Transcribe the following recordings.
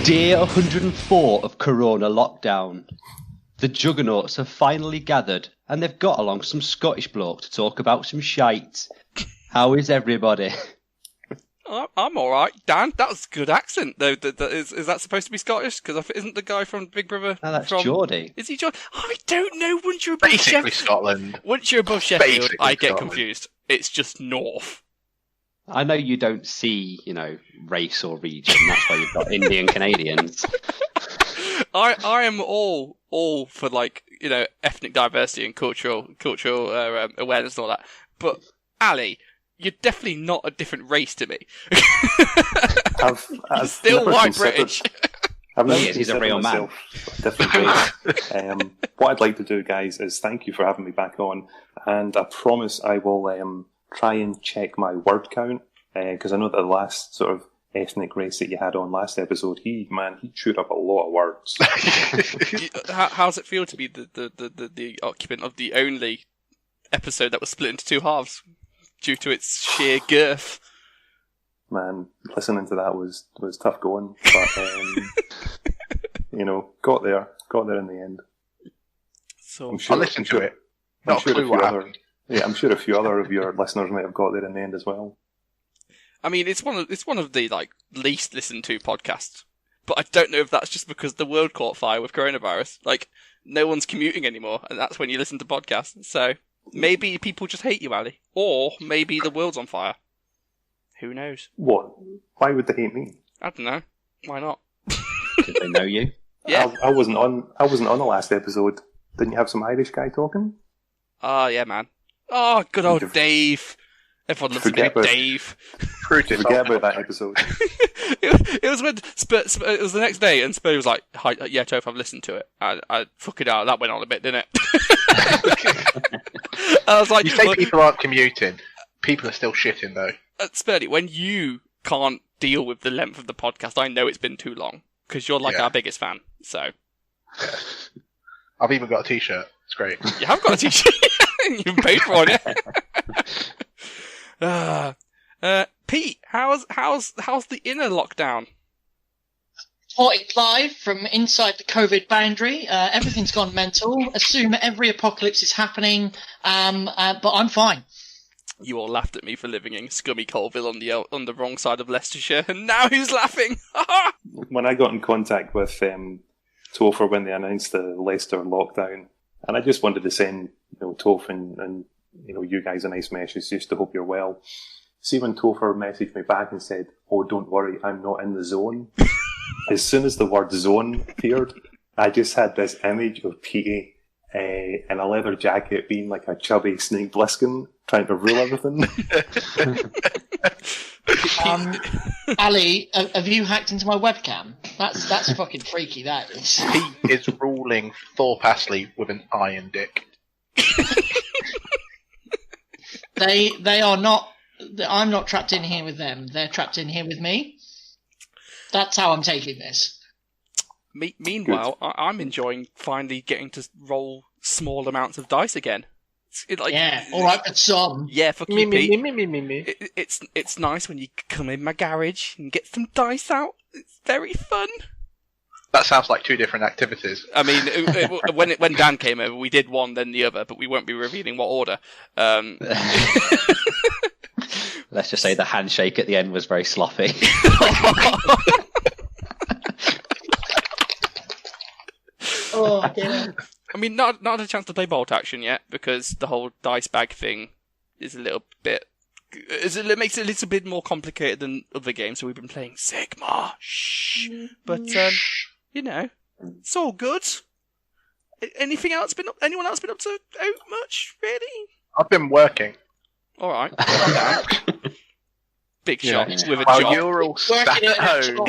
Day 104 of Corona lockdown. The Juggernauts have finally gathered, and they've got along some Scottish bloke to talk about some shite. How is everybody? I'm alright. Dan, that was a good accent, though. Is that supposed to be Scottish? Because isn't the guy from Big Brother... No, that's Geordie. Is he Geordie? I don't know. Once you're above Basically Scotland. Once you're above Sheffield, Basically I get Scotland. confused. It's just north. I know you don't see, race or region. That's why you've got Indian Canadians. I am all for, ethnic diversity and cultural awareness and all that. But, Ali, you're definitely not a different race to me. I've still never white considered- British. I've never He's a real man. myself a different race. What I'd like to do, guys, is thank you for having me back on, and I promise I will try and check my word count, because I know that the last sort of ethnic race that you had on last episode, he chewed up a lot of words. How's it feel to be the occupant of the only episode that was split into two halves due to its sheer girth? Man, listening to that was tough going, but got there in the end. So I'll listen to it. Not a clue what happened. Yeah, I'm sure a few other of your listeners might have got there in the end as well. I mean, it's one of the least listened to podcasts, but I don't know if that's just because the world caught fire with coronavirus. No one's commuting anymore, and that's when you listen to podcasts. So maybe people just hate you, Ali, or maybe the world's on fire. Who knows? What? Why would they hate me? I don't know. Why not? Did they know you? Yeah. I wasn't on the last episode. Didn't you have some Irish guy talking? Yeah, man. Oh, good old Dave. Everyone loves a bit of Dave. Forget about that episode. it was when it was the next day, and Spurlie was like, "Hi, yeah, Toph, I've listened to it." I fucking out. That went on a bit, didn't it? I was like, You say people aren't commuting. People are still shitting, though. Spurlie, when you can't deal with the length of the podcast, I know it's been too long, because you're our biggest fan, so... Yeah. I've even got a t-shirt. It's great. You have got a t-shirt? You paid for it. Pete, how's the inner lockdown? Reporting live from inside the COVID boundary. Everything's gone mental. Assume every apocalypse is happening, but I'm fine. You all laughed at me for living in scummy Colville on the wrong side of Leicestershire, and now who's laughing? When I got in contact with Toph when they announced the Leicester lockdown, and I just wanted to send Toph and you guys a nice message just to hope you're well. See, when Topher messaged me back and said, "Oh, don't worry, I'm not in the zone," as soon as the word zone appeared, I just had this image of Petey in a leather jacket being like a chubby Snake Plissken trying to rule everything. Ali, have you hacked into my webcam? That's fucking freaky, that is. Pete is ruling Thorpe Astley with an iron dick. They are not... I'm not trapped in here with them. They're trapped in here with me. That's how I'm taking this. Meanwhile, I'm enjoying finally getting to roll small amounts of dice again. Yeah, all right, but some. Yeah, fuck you, Pete. Me. It's nice when you come in my garage and get some dice out. It's very fun. That sounds like two different activities. I mean, when Dan came over, we did one, then the other, but we won't be revealing what order. Let's just say the handshake at the end was very sloppy. Oh, dear. I mean, not had a chance to play Bolt Action yet, because the whole dice bag thing is a little bit... It makes it a little bit more complicated than other games, so we've been playing Sigmar. Shh. But, it's all good. Anyone else been up to much, really? I've been working. Alright. Big shot with a While job. you're all sat at home,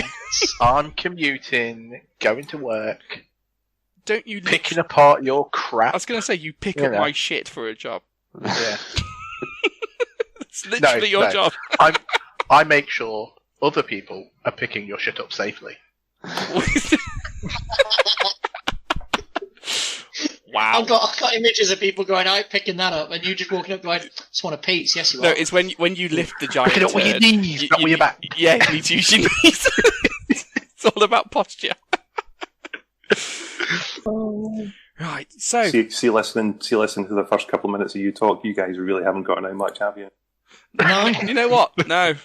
I'm commuting, going to work, Don't you picking apart your I crap. was going to say, you pick up my shit for a job. Yeah. It's literally your job. I make sure other people are picking your shit up safely. Wow. I've got images of people going out picking that up, and you just walking up going, "Just want a piece." Yes, you are. No, it's when you lift the giant Pick it up with your turd, knees, not with your back. Yeah, you need to use your knees. It's all about posture. Right, so See, listening to the first couple of minutes of you talk, you guys really haven't gotten out much, have you? No. you know what? No,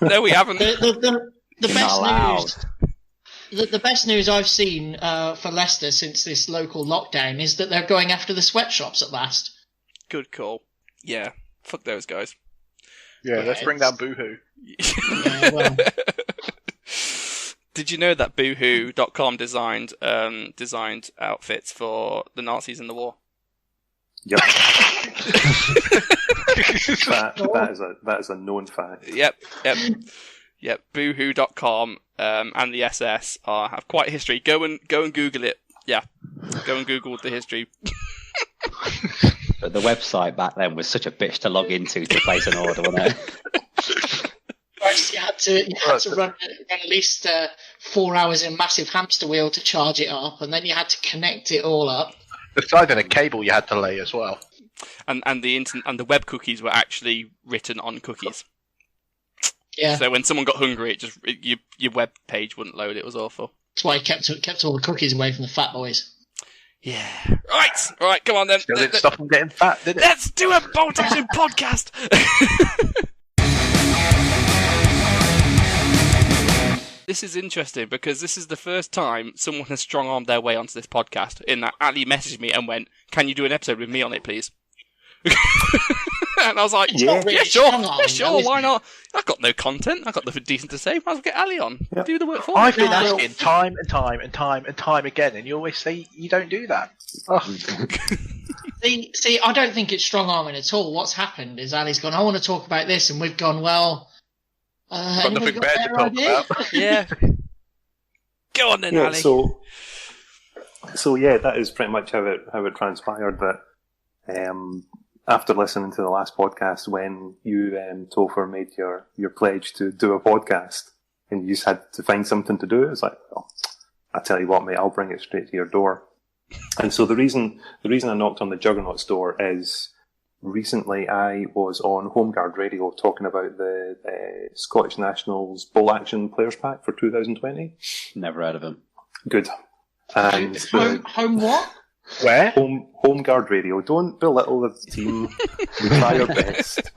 no, we haven't. The You're best not allowed. news. The best news I've seen for Leicester since this local lockdown is that they're going after the sweatshops at last. Good call. Yeah, fuck those guys. Yeah, let's bring down Boohoo. Yeah, well, Did you know that Boohoo.com designed outfits for the Nazis in the war? Yep. that is a known fact. Yep. Boohoo.com and the SS have quite a history. Go and Google it. Yeah, go and Google the history. But the website back then was such a bitch to log into to place an order, wasn't it? first you had to run at least 4 hours in a massive hamster wheel to charge it up, and then you had to connect it all up. Besides a cable you had to lay as well. And the web cookies were actually written on cookies. Yeah, So when someone got hungry, your web page wouldn't load. It was awful. that's why he kept all the cookies away from the fat boys. Yeah. Right. Come on then. Still didn't stop them getting fat, did it? Let's do a Bolt Action podcast. This is interesting because this is the first time someone has strong-armed their way onto this podcast. In that Ali messaged me and went, "Can you do an episode with me on it, please?" And I was like, not really sure, strong-arming, sure, though, is why it? not? I've got no content. I've got nothing decent to say. Might as well get Ali on. Yeah. Do the work for me. I've been No. asking time and time again, and you always say you don't do that. Oh. See, I don't think it's strong arming at all. What's happened is Ali's gone, I want to talk about this, and we've gone, well, Got anybody nothing better to better talk idea? about. Yeah. Go on then, Yeah, Ali. so yeah, that is pretty much how it transpired. That after listening to the last podcast, when you Topher made your pledge to do a podcast, and you just had to find something to do, it's like, well, I tell you what, mate, I'll bring it straight to your door. And so the reason I knocked on the Juggernaut door is recently I was on Home Guard Radio talking about the Scottish Nationals Bolt Action Players Pack for 2020. Never heard of him. Good. And Home what? Where? Home Guard Radio. Don't belittle the team. We try our best.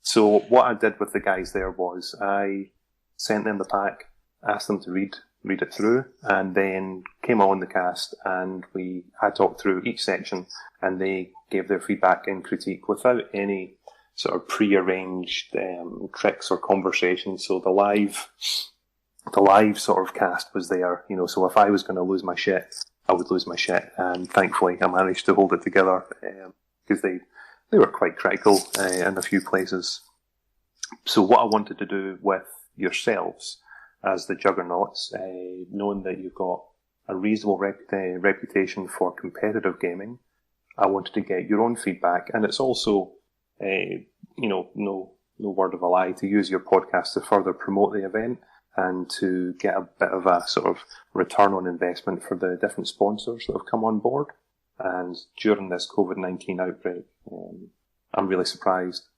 So what I did with the guys there was I sent them the pack, asked them to read it through, and then came on the cast and I talked through each section, and they gave their feedback and critique without any sort of pre-arranged tricks or conversations. So the live sort of cast was there, so if I was going to lose my shit, I would lose my shit, and thankfully I managed to hold it together, because they were quite critical in a few places. So what I wanted to do with yourselves as the Juggernauts, knowing that you've got a reasonable reputation for competitive gaming, I wanted to get your own feedback, and it's also, no word of a lie, to use your podcast to further promote the event and to get a bit of a sort of return on investment for the different sponsors that have come on board. And during this COVID-19 outbreak, I'm really surprised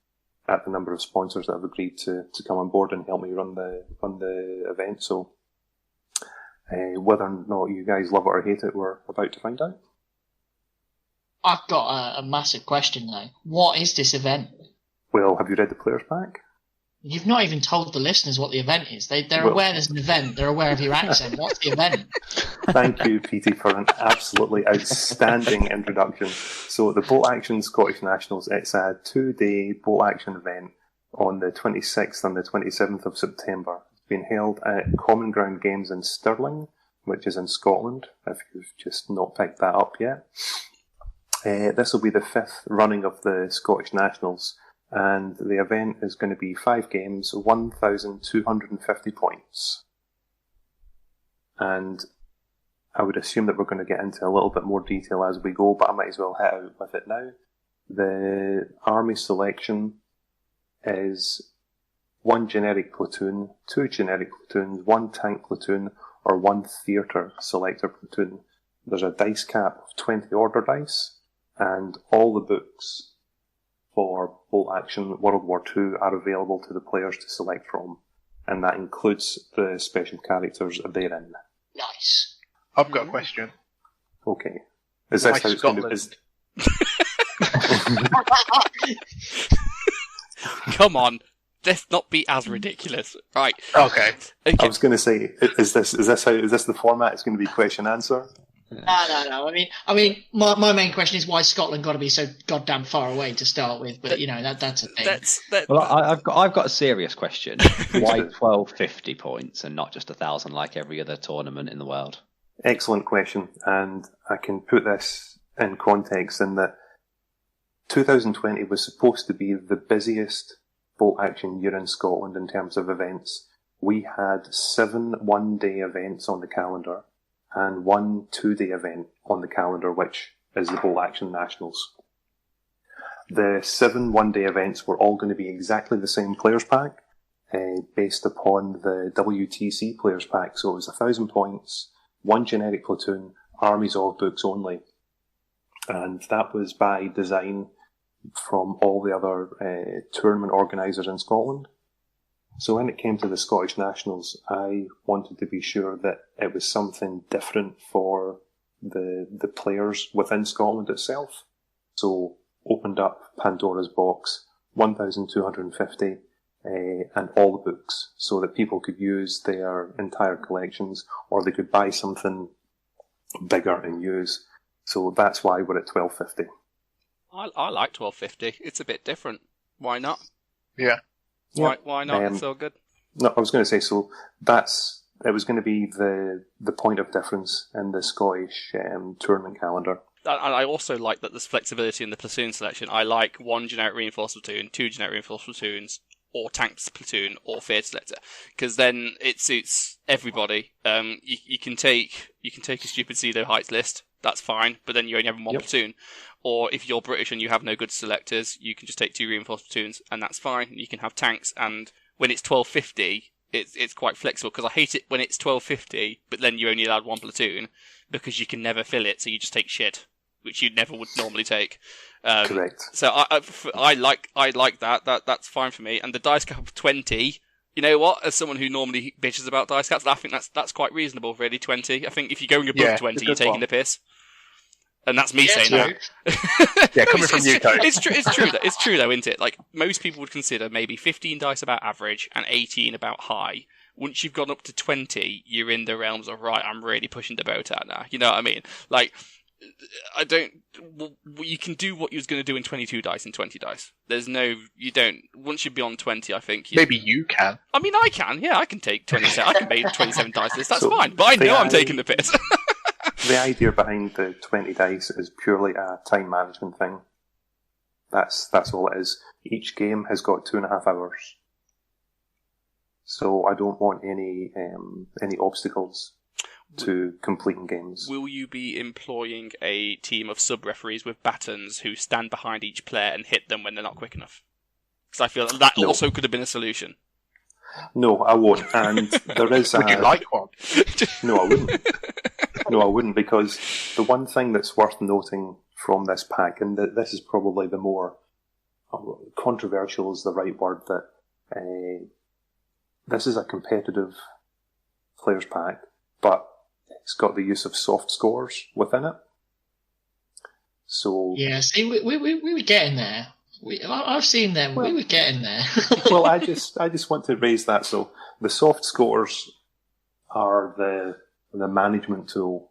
at the number of sponsors that have agreed to come on board and help me run the event. So whether or not you guys love it or hate it, we're about to find out. I've got a massive question though. What is this event? Well, have you read the players pack? You've not even told the listeners what the event is. They're aware there's an event. They're aware of your accent. What's the event? Thank you, PT, for an absolutely outstanding introduction. So the Bolt Action Scottish Nationals, it's a 2-day Bolt Action event on the 26th and the 27th of September. It's been held at Common Ground Games in Stirling, which is in Scotland, if you've just not picked that up yet. This will be the 5th running of the Scottish Nationals, and the event is going to be 5 games, 1,250 points. And I would assume that we're going to get into a little bit more detail as we go, but I might as well hit out with it now. The army selection is 1 generic platoon, 2 generic platoons, 1 tank platoon, or 1 theatre selector platoon. There's a dice cap of 20 order dice, and all the books for Bolt Action World War II are available to the players to select from. and that includes the special characters therein. Nice. I've got a question. Okay. Is this Why how it's going to be? Come on, let's not be as ridiculous, right? Okay. I was going to say, is this the format? It's going to be question answer. No. I mean, my main question is why Scotland got to be so goddamn far away to start with. But that's a thing. Well, I've got a serious question. Why 1250 points and not just 1,000 like every other tournament in the world? Excellent question, and I can put this in context in that 2020 was supposed to be the busiest bolt action year in Scotland in terms of events. We had 7 one-day events on the calendar and 1 two-day event on the calendar, which is the Bolt Action Nationals. The 7 one-day events were all going to be exactly the same players pack, based upon the WTC players pack. So it was 1,000 points, 1 generic platoon, armies of books only. And that was by design from all the other tournament organisers in Scotland. So when it came to the Scottish Nationals, I wanted to be sure that it was something different for the players within Scotland itself. So opened up Pandora's box, 1,250, and all the books, so that people could use their entire collections, or they could buy something bigger and use. So that's why we're at 1250. I like 1250. It's a bit different. Why not? Yeah. Why not? It's so good. No, I was going to say, so it was going to be the point of difference in the Scottish tournament calendar. And I also like that there's flexibility in the platoon selection. I like 1 generic reinforced platoon, 2 generic reinforced platoons, or tanks platoon, or theatre selector, because then it suits everybody. You can take a stupid Pseudo Heights list. That's fine, but then you only have 1 platoon. Or if you're British and you have no good selectors, you can just take 2 reinforced platoons, and that's fine. You can have tanks, and when it's 1250, it's quite flexible, because I hate it when it's 1250, but then you're only allowed 1 platoon, because you can never fill it, so you just take shit, which you never would normally take. Correct. So I like that. That's fine for me. And the dice cap of 20, you know what? As someone who normally bitches about dice caps, I think that's quite reasonable, really. 20. I think if you're going above 20, you're taking the piss. And that's me saying that. Yeah, coming from you, Tony. It's true though, isn't it? Like, most people would consider maybe 15 dice about average and 18 about high. Once you've gone up to 20, you're in the realms of, right, I'm really pushing the boat out now. You know what I mean? Like, you can do what you was going to do in 22 dice in 20 dice. Once you're beyond 20, I think. Maybe you can. I mean, I can, yeah, I can take 27, I can make 27 dice list, that's fine. But I know I'm taking the piss. The idea behind the 20 dice is purely a time management thing. That's all it is. Each game has got 2.5 hours. So I don't want any obstacles to completing games. Will you be employing a team of sub-referees with batons who stand behind each player and hit them when they're not quick enough? Because I feel that also could have been a solution. No, I won't. And there is Would you like one? No, I wouldn't. No, I wouldn't, because the one thing that's worth noting from this pack, and this is probably the more controversial is the right word, that this is a competitive players pack, but it's got the use of soft scores within it. So yeah, see, we were getting there. I've seen them. We were getting there. Well, I just want to raise that. So the soft scores are the management tool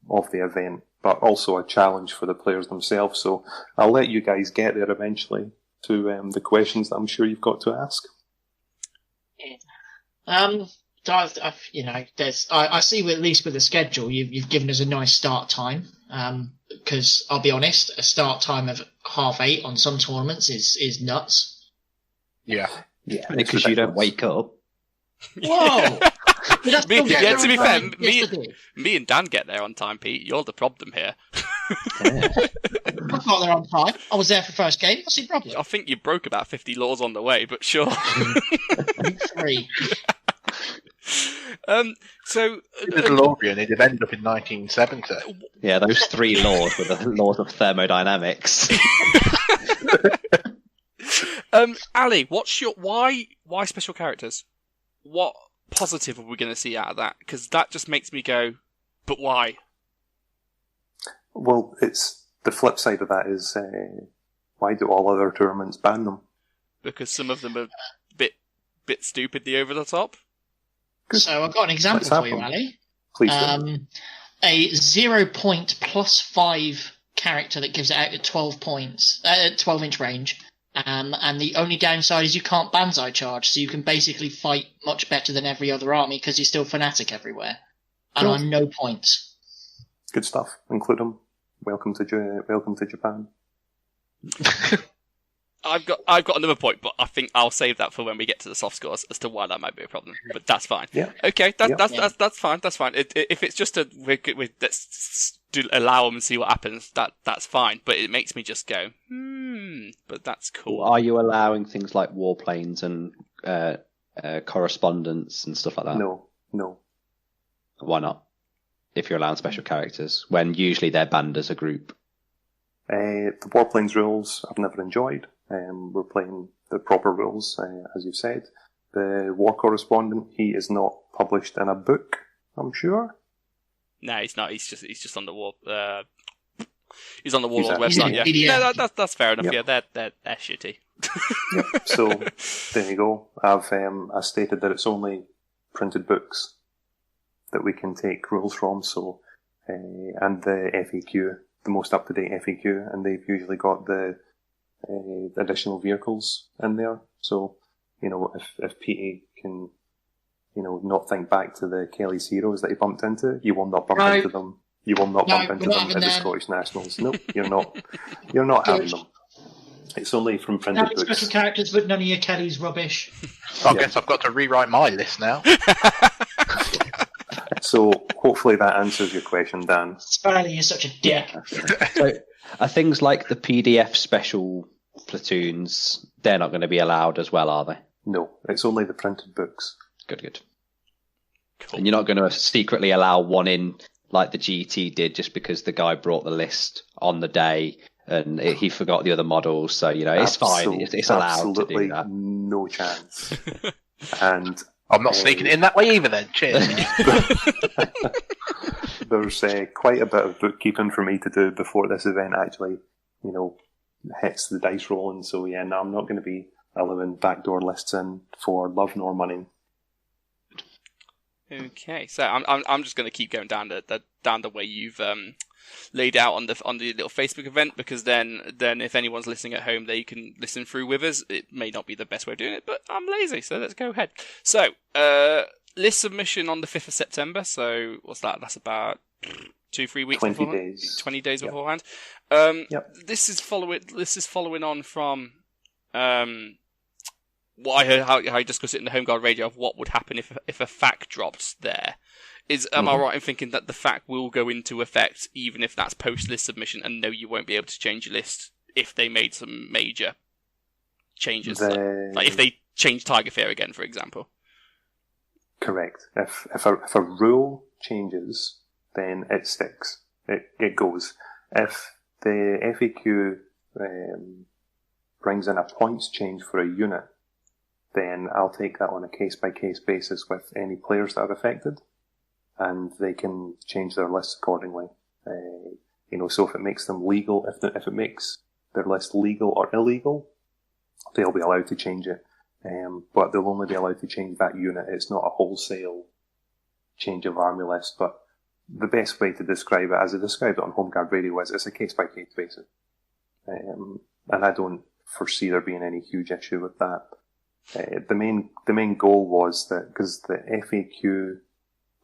of the event, but also a challenge for the players themselves. So I'll let you guys get there eventually to the questions that I'm sure you've got to ask. I see, at least with the schedule, you've given us a nice start time. Because I'll be honest, a start time of 8:30 on some tournaments is nuts. Yeah. Because you don't wake up. Whoa! To be fair, me and Dan get there on time, Pete. You're the problem here. I got there on time. I was there for first game. What's the problem? I think you broke about 50 laws on the way, but sure. 3. So the DeLorean, it ended up in 1970. Yeah, those 3 laws were the laws of thermodynamics. Ali, what's your why special characters? What positive are we going to see out of that? Because that just makes me go, but why? Well, it's the flip side of that is why do all other tournaments ban them? Because some of them are bit stupidly over the top. Good. So I've got an example for you, Ali. Please do. A 0 point +5 character that gives it out at 12 points, 12-inch range. And the only downside is you can't banzai charge, so you can basically fight much better than every other army because you're still fanatic everywhere. And on no points. Good stuff. Include them. Welcome to Japan. I've got another point, but I think I'll save that for when we get to the soft scores as to why that might be a problem. But that's fine. Yeah. Okay, that's fine. That's fine. If it's just let's allow them and see what happens, that's fine. But it makes me just go, but that's cool. Are you allowing things like warplanes and correspondence and stuff like that? No. Why not? If you're allowing special characters, when usually they're banned as a group. The warplanes rules I've never enjoyed. We're playing the proper rules, as you said. The war correspondent, he is not published in a book, I'm sure. No, he's not. He's just on the war. He's on the Warlord website. Yeah. No, that's fair enough. Yep. Yeah, they're shitty. Yep. So there you go. I've stated that it's only printed books that we can take rules from. So and the FAQ, the most up to date FAQ, and they've usually got the additional vehicles in there. So if Petey can not think back to the Kelly's Heroes that he bumped into, you will not bump into them. You will not bump into them at the Scottish Nationals. Nope, you're not. You're not having them. It's only from printed books. Special characters, but none of your Kelly's rubbish. I guess I've got to rewrite my list now. So hopefully that answers your question, Dan. Spurlie, you're such a dick. So, are things like the PDF special platoons, they're not going to be allowed as well, are they? No, it's only the printed books. Good. Cool. And you're not going to secretly allow one in like the GT did just because the guy brought the list on the day and he forgot the other models. So, it's fine. It's allowed to do that. No chance. And I'm not sneaking it in that way either then. Cheers. There's quite a bit of bookkeeping for me to do before this event actually, hits the dice rolling. So yeah, no, I'm not going to be allowing backdoor lists in for love nor money. Okay, so I'm just going to keep going down the way you've laid out on the little Facebook event, because then if anyone's listening at home, they can listen through with us. It may not be the best way of doing it, but I'm lazy, so let's go ahead. So list submission on the 5th of September. So what's that? That's about 2-3 weeks. 20 beforehand? days. 20 days Yep. beforehand. Yep. This is following on from what I heard, how I discussed it in the Home Guard radio of what would happen if a FAQ dropped there. Am I right in thinking that the FAQ will go into effect even if that's post-list submission, and no, you won't be able to change your list if they made some major changes? Like if they change Tiger Fear again, for example? Correct. If a rule changes, then it sticks. It goes. If the FAQ brings in a points change for a unit, then I'll take that on a case-by-case basis with any players that are affected, and they can change their lists accordingly. So if it makes them legal, if it makes their list legal or illegal, they'll be allowed to change it. But they'll only be allowed to change that unit. It's not a wholesale change of army list. But the best way to describe it, as I described it on Home Guard Radio, is it's a case-by-case basis. And I don't foresee there being any huge issue with that. The main goal was that, because the FAQ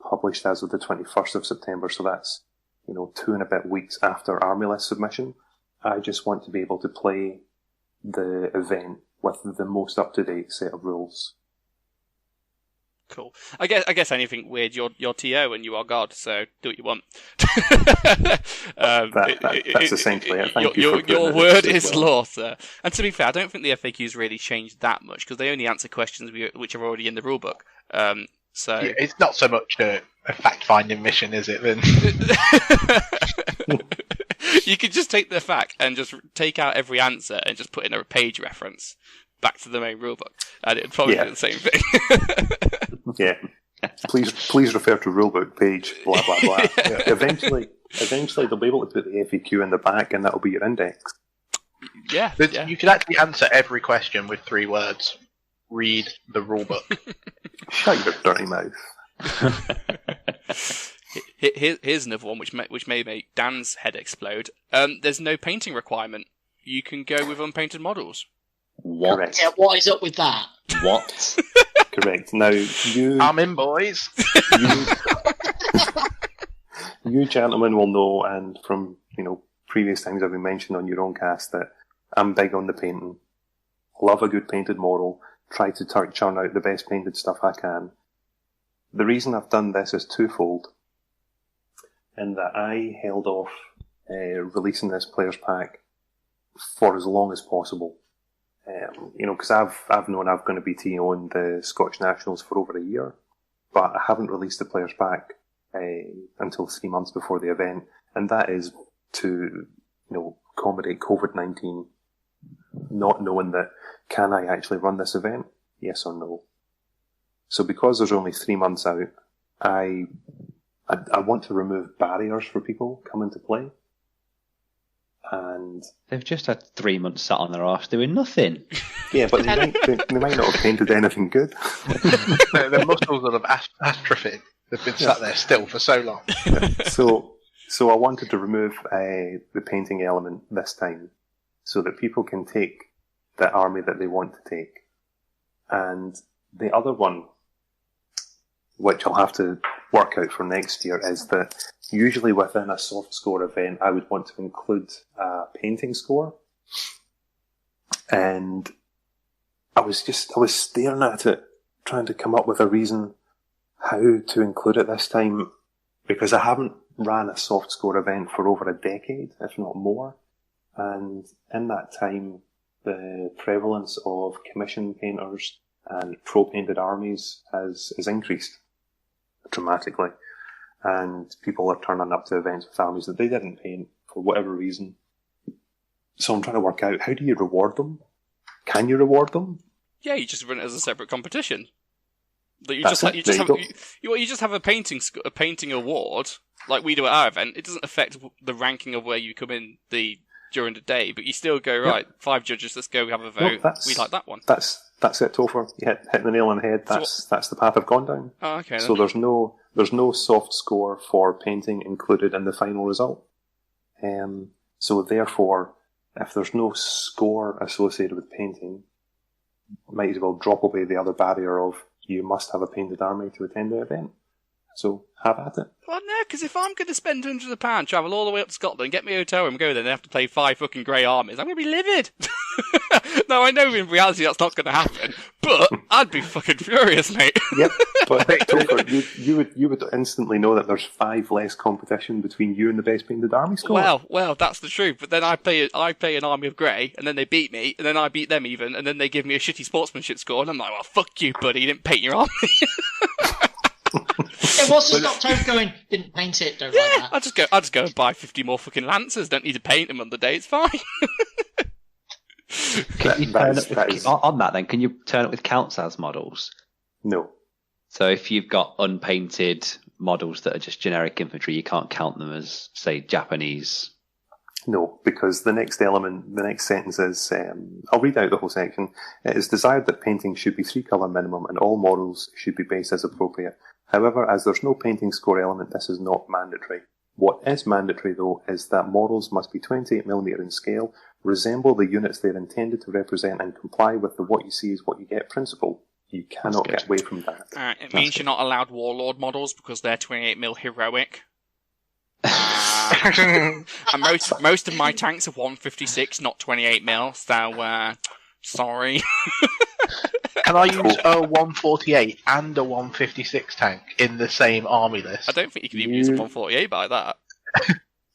published as of the 21st of September, so that's 2 and a bit weeks after army list submission, I just want to be able to play the event with the most up-to-date set of rules. Cool. I guess anything weird, you're TO and you are God, so do what you want. That's essentially it. Thank you for your word is law, sir. And to be fair, I don't think the FAQs really changed that much, because they only answer questions which are already in the rulebook. So Yeah, it's not so much a fact-finding mission, is it? Then you could just take the fact and just take out every answer and just put in a page reference. back to the main rulebook, and it'd probably do the same thing. Yeah. Please refer to rulebook page, blah, blah, blah. Yeah. Eventually they'll be able to put the FAQ in the back, and that'll be your index. Yeah. You can actually answer every question with 3 words. Read the rulebook. Shut your dirty mouth. Here's another one which may make Dan's head explode. There's no painting requirement. You can go with unpainted models. What? Correct. Yeah, what is up with that? What? Correct. Now, I'm in, boys. You gentlemen will know, and from previous times I've been mentioned on your own cast, that I'm big on the painting. Love a good painted model. Try to churn out the best painted stuff I can. The reason I've done this is twofold, in that I held off releasing this players pack for as long as possible. Because I've known I've going to be TOing the Scottish Nationals for over a year, but I haven't released the players pack until 3 months before the event, and that is to accommodate COVID-19, not knowing that can I actually run this event, yes or no. So because there's only 3 months out, I want to remove barriers for people coming to play. And They've just had 3 months sat on their arse doing nothing. yeah, but they might not have painted anything good. Their muscles will have atrophied. They've been sat there still for so long. So I wanted to remove the painting element this time, so that people can take the army that they want to take. And the other one, which I'll have to work out for next year, is that usually within a soft score event, I would want to include a painting score. And I was staring at it, trying to come up with a reason how to include it this time, because I haven't ran a soft score event for over a decade, if not more. And in that time, the prevalence of commission painters and pro-painted armies has increased dramatically. And people are turning up to events with armies that they didn't paint for whatever reason. So I'm trying to work out, how do you reward them? Can you reward them? Yeah, you just run it as a separate competition. That you That's just it. you just have a painting award like we do at our event. It doesn't affect the ranking of where you come in during the day, but you still go right. 5 judges, let's go have a vote. We like that one. That's it, Topher. You hit the nail on the head. That's the path I've gone down. Oh, okay. So there's no soft score for painting included in the final result. So therefore, if there's no score associated with painting, might as well drop away the other barrier of you must have a painted army to attend the event. So have at it. Well, no, because if I'm going to spend £100, travel all the way up to Scotland, get me a hotel room, go there, and have to play 5 fucking grey armies, I'm going to be livid. Now, I know in reality that's not going to happen, but I'd be fucking furious, mate. Yep, but Topher, you would instantly know that there's 5 less competition between you and the best painted army score. Well, that's the truth. But then I play an army of grey, and then they beat me, and then I beat them even, and then they give me a shitty sportsmanship score, and I'm like, well, fuck you, buddy, you didn't paint your army. Yeah, what's to stop Toph going, didn't paint it, don't like that. I'll just go and buy 50 more fucking Lancers, don't need to paint them on the day, it's fine. On that then, can you turn it with counts as models? No. So if you've got unpainted models that are just generic infantry, you can't count them as, say, Japanese. No, because the next sentence is, I'll read out the whole section. It is desired that painting should be 3-colour minimum and all models should be based as appropriate. However, as there's no painting score element, this is not mandatory. What is mandatory, though, is that models must be 28mm in scale, resemble the units they're intended to represent, and comply with the what you see is what you get principle. You cannot get away from that. It means you're not allowed Warlord models because they're 28mm heroic. And most of my tanks are 156, not 28mm, so sorry. Can I use a 148 and a 156 tank in the same army list? I don't think you can even use a 148 by that.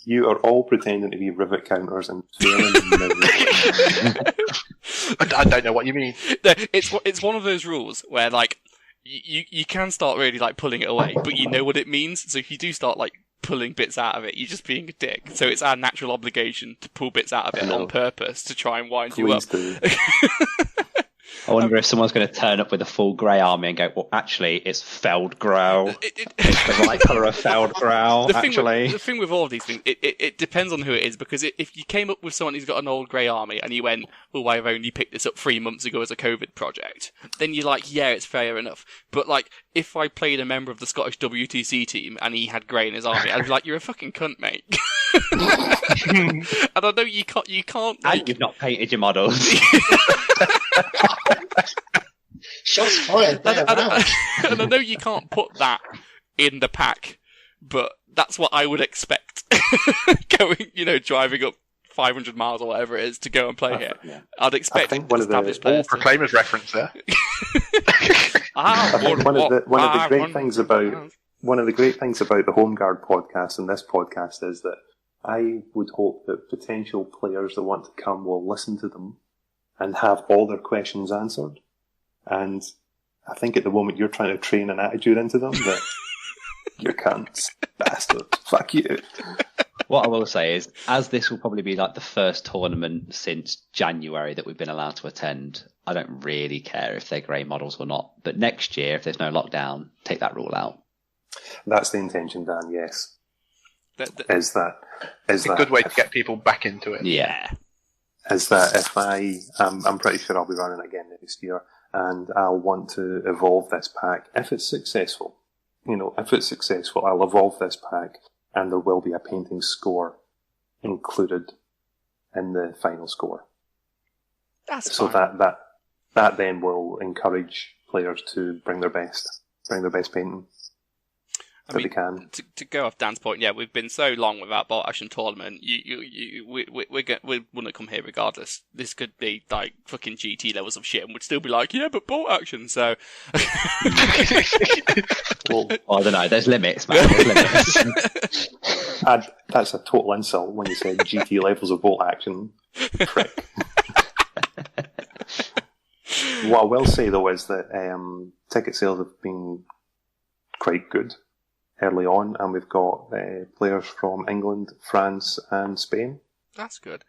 You are all pretending to be rivet counters and failing I don't know what you mean. It's one of those rules where like you can start really like pulling it away, but you know what it means. So if you do start like pulling bits out of it, you're just being a dick. So it's our natural obligation to pull bits out of it on purpose to try and wind you up. Do. I wonder if someone's going to turn up with a full grey army and go, well, actually, it's Feldgrau. It's the right colour of Feldgrau, actually. The thing with all of these things, it depends on who it is, because if you came up with someone who's got an old grey army and you went, oh, I've only picked this up 3 months ago as a COVID project, then you're like, yeah, it's fair enough. But, like, if I played a member of the Scottish WTC team and he had grey in his army, I'd be like, you're a fucking cunt, mate. And I know you can't like... And you've not painted your models. Shots fired there. And I know you can't put that in the pack, but that's what I would expect. Going, driving up 500 miles or whatever it is to go and play here. Yeah. I'd expect established players. Proclaimers reference there. I think one of the great things about the Home Guard podcast and this podcast is that I would hope that potential players that want to come will listen to them and have all their questions answered. And I think at the moment you're trying to train an attitude into them that you're cunts, bastard, fuck you. What I will say is, as this will probably be like the first tournament since January that we've been allowed to attend, I don't really care if they're grey models or not. But next year, if there's no lockdown, take that rule out. That's the intention, Dan, yes. It's a good way to get people back into it. Yeah. Is that if I'm pretty sure I'll be running again next year, and I'll want to evolve this pack. If it's successful, I'll evolve this pack, and there will be a painting score included in the final score. That's so fine. that then will encourage players to bring their best painting. They can. To go off Dan's point, yeah, we've been so long without bolt action tournament. We wouldn't come here regardless. This could be like fucking GT levels of shit, and we'd still be like, yeah, but bolt action. So, well, I don't know. There's limits, man. There's limits. That's a total insult when you said GT levels of bolt action. Prick. What I will say though is that ticket sales have been quite good early on, and we've got players from England, France, and Spain. That's good.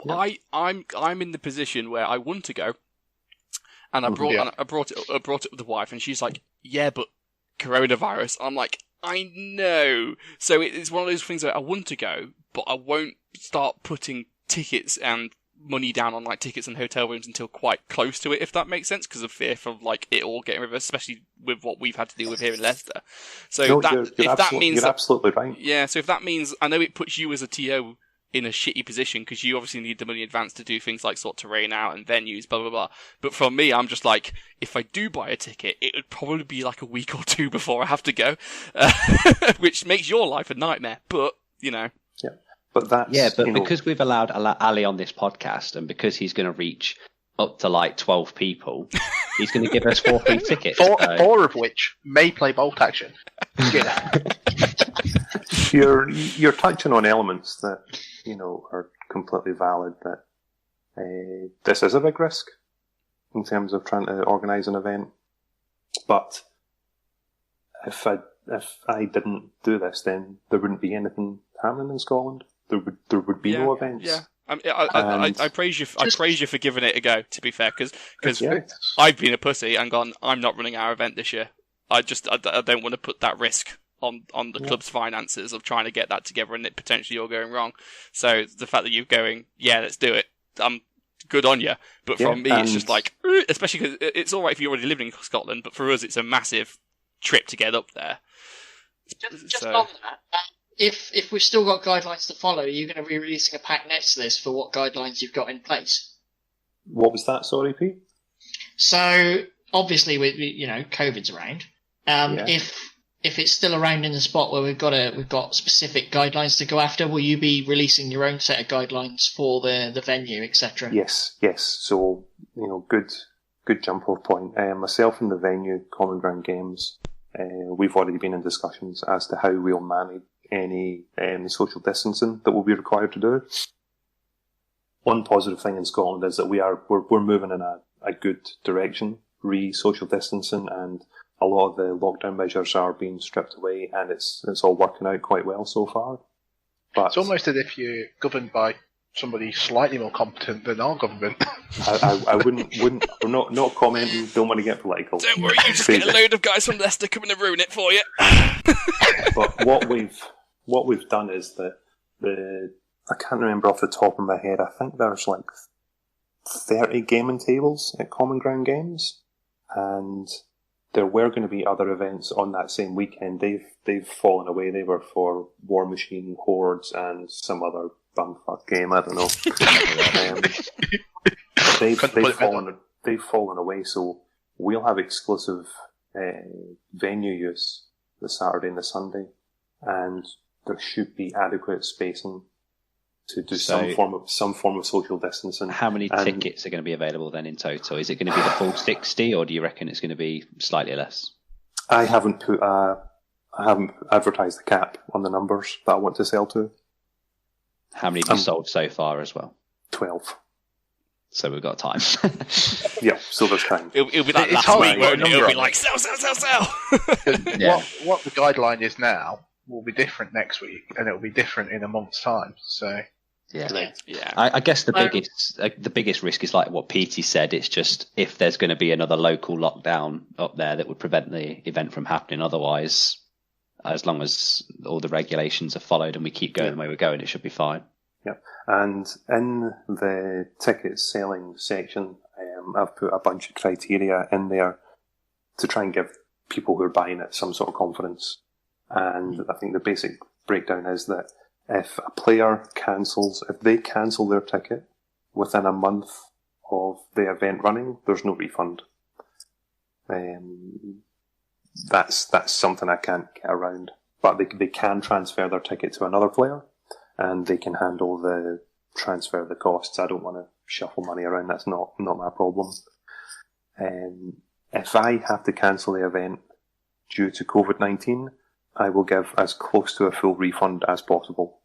Yeah. I'm in the position where I want to go, and I brought it up with the wife, and she's like, "Yeah, but coronavirus." I'm like, "I know." So it's one of those things where I want to go, but I won't start putting tickets and money down on like tickets and hotel rooms until quite close to it, if that makes sense, because of fear of like it all getting reversed, especially with what we've had to deal with here in Leicester. So you're absolutely right. Yeah, so if that means, I know it puts you as a TO in a shitty position because you obviously need the money in advance to do things like sort terrain out and venues, blah blah blah. But for me, I'm just like, if I do buy a ticket, it would probably be like a week or two before I have to go, which makes your life a nightmare. But yeah. But because we've allowed Ali on this podcast, and because he's going to reach up to like 12 people, he's going to give us 4 free tickets. Four of which may play bolt action. You're touching on elements that are completely valid. That this is a big risk in terms of trying to organise an event. But if I didn't do this, then there wouldn't be anything happening in Scotland. There would be no events. Yeah, I praise you. I praise you for giving it a go. To be fair, because I've been a pussy and gone, I'm not running our event this year. I don't want to put that risk on the club's finances of trying to get that together and it potentially all going wrong. So the fact that you're going, yeah, let's do it. I'm good on you. But from me, it's just like, especially because it's all right if you're already living in Scotland, but for us, it's a massive trip to get up there. Just on that. If we've still got guidelines to follow, are you going to be releasing a pack next to this for what guidelines you've got in place? What was that? Sorry, Pete. So obviously, COVID's around. If it's still around in the spot where we've got specific guidelines to go after, will you be releasing your own set of guidelines for the venue, etc.? Yes. So good jump off point. Myself and the venue, Common Ground Games, we've already been in discussions as to how we'll manage any social distancing that will be required to do. One positive thing in Scotland is that we're moving in a good direction, social distancing, and a lot of the lockdown measures are being stripped away, and it's all working out quite well so far. But it's almost as if you're governed by somebody slightly more competent than our government. I wouldn't. We're not commenting. Don't want to get political. Don't worry, you just get a load of guys from Leicester coming to ruin it for you. But what we've done is that I can't remember off the top of my head. I think there's like 30 gaming tables at Common Ground Games, and there were going to be other events on that same weekend. They've fallen away. They were for War Machine, Hordes, and some other bumfuck game. I don't know. They've fallen away. So we'll have exclusive venue use the Saturday and the Sunday, and there should be adequate spacing to do some form of social distancing. How many tickets are going to be available then in total? Is it going to be the full 60, or do you reckon it's going to be slightly less? I haven't advertised the cap on the numbers that I want to sell to. How many have you sold so far as well? 12. So we've got time. Yeah, so there's time. It'll be like last week, won't it? It'll be like, sell. Yeah. What the guideline is now will be different next week, and it will be different in a month's time. So yeah. Yeah. I guess the biggest risk is like what Petey said. It's just if there's going to be another local lockdown up there that would prevent the event from happening. Otherwise, as long as all the regulations are followed and we keep going the way we're going, it should be fine. Yeah, and in the ticket selling section, I've put a bunch of criteria in there to try and give people who are buying it some sort of confidence. And I think the basic breakdown is that if a player if they cancel their ticket within a month of the event running, there's no refund. That's something I can't get around. But they can transfer their ticket to another player, and they can handle the transfer of the costs. I don't want to shuffle money around. That's not my problem. If I have to cancel the event due to COVID-19, I will give as close to a full refund as possible.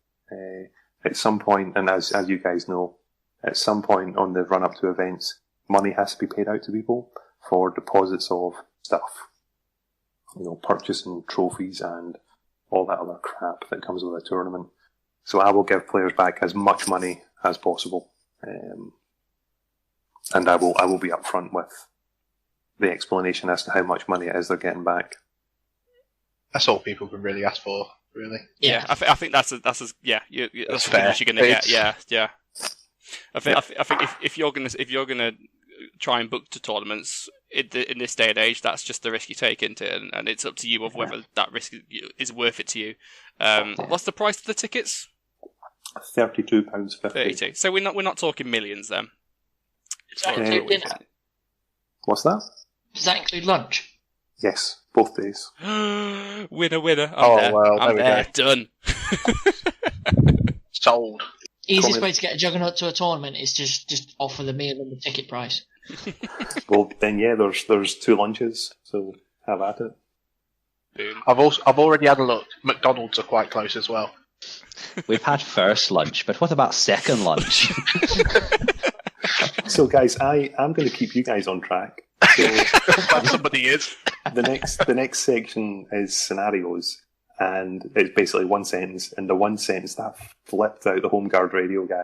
At some point, and as you guys know, at some point on the run-up to events, money has to be paid out to people for deposits of stuff. Purchasing trophies and all that other crap that comes with a tournament. So I will give players back as much money as possible. And I will be upfront with the explanation as to how much money it is they're getting back. that's all people can really ask for, really. Yeah, I think that's that's fair. That's what you're gonna get. Yeah. I think if you're gonna try and book to tournaments in this day and age, that's just the risk you take into it, and it's up to you of whether that risk is worth it to you. What's the price of the tickets? £32.50. 32. So we're not talking millions then. Does that include dinner? What's that? Does that include lunch? Yes, both days. Winner. I'm there. Done. Sold. Easiest way to get a Juggernaut to a tournament is just offer the meal and the ticket price. Well, then there's 2 lunches, so have at it. Boom. I've already had a look. McDonald's are quite close as well. We've had first lunch, but what about second lunch? So, guys, I'm going to keep you guys on track. So, somebody is. The next section is scenarios, and it's basically one sentence. And the one sentence that flipped out the home guard radio guy,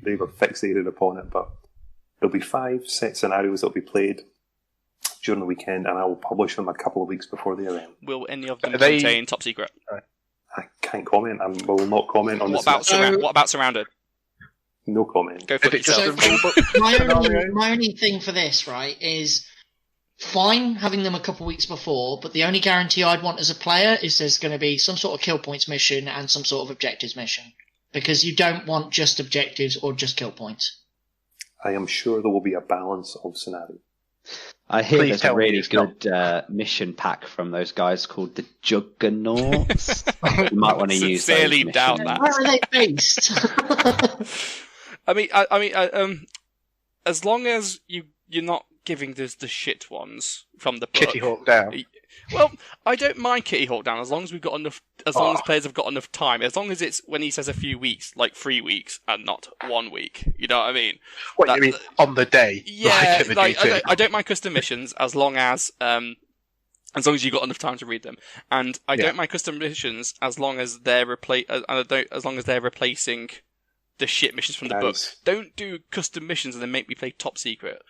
they were fixated upon it. But there'll be 5 set scenarios that'll be played during the weekend, and I will publish them a couple of weeks before the event. Will any of them contain top secret? I can't comment. I will not comment on this. What about surrounded? No comment. Go for it yourself. My only thing for this, right, is fine having them a couple weeks before, but the only guarantee I'd want as a player is there's going to be some sort of kill points mission and some sort of objectives mission. Because you don't want just objectives or just kill points. I am sure there will be a balance of scenarios. I hear there's a really good mission pack from those guys called the Juggernauts. You might want to use those. Sincerely doubt that. Where are they based? I mean, as long as you're not giving the shit ones from the book. Kitty Hawk down. Well, I don't mind Kitty Hawk down as long as we've got enough. As long as players have got enough time. As long as it's when he says a few weeks, like 3 weeks, and not 1 week. You know what I mean? What you mean on the day? Yeah, like I don't mind custom missions as long as you've got enough time to read them, and I don't mind custom missions as long as they're replacing the shit missions from the book. Don't do custom missions and then make me play top secret.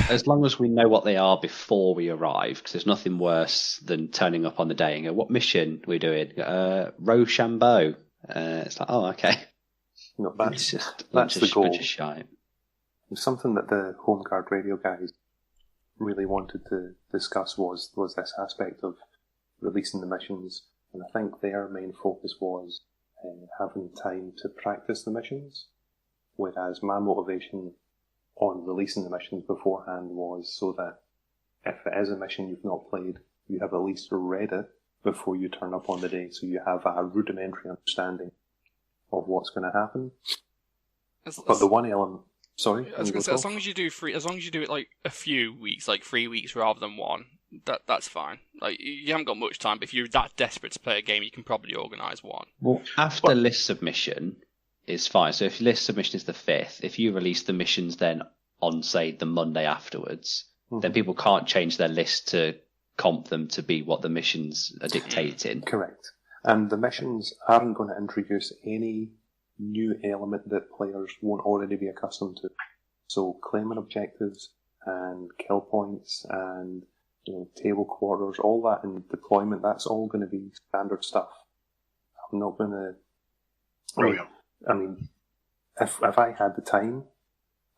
As long as we know what they are before we arrive, because there's nothing worse than turning up on the day and go, what mission are we doing? Rochambeau. It's like, oh, okay. No, That's the goal. Bunch of shite. Something that the Home Guard radio guys really wanted to discuss was this aspect of releasing the missions, and I think their main focus was having time to practice the missions, whereas my motivation on releasing the missions beforehand was so that if it is a mission you've not played, you have at least read it before you turn up on the day, so you have a rudimentary understanding of what's going to happen. But the one element, sorry, I was going to say, as long as you do it like a few weeks, like 3 weeks rather than one, that's fine. Like, you haven't got much time, but if you're that desperate to play a game, you can probably organise one. Well, after list submission is fine. So if list submission is the 5th, if you release the missions then on, say, the Monday afterwards, then people can't change their list to comp them to be what the missions are dictating. Correct. And the missions aren't going to introduce any new element that players won't already be accustomed to. So claiming objectives and kill points and table quarters, all that in deployment, that's all going to be standard stuff. I'm not going to... I mean, if I had the time,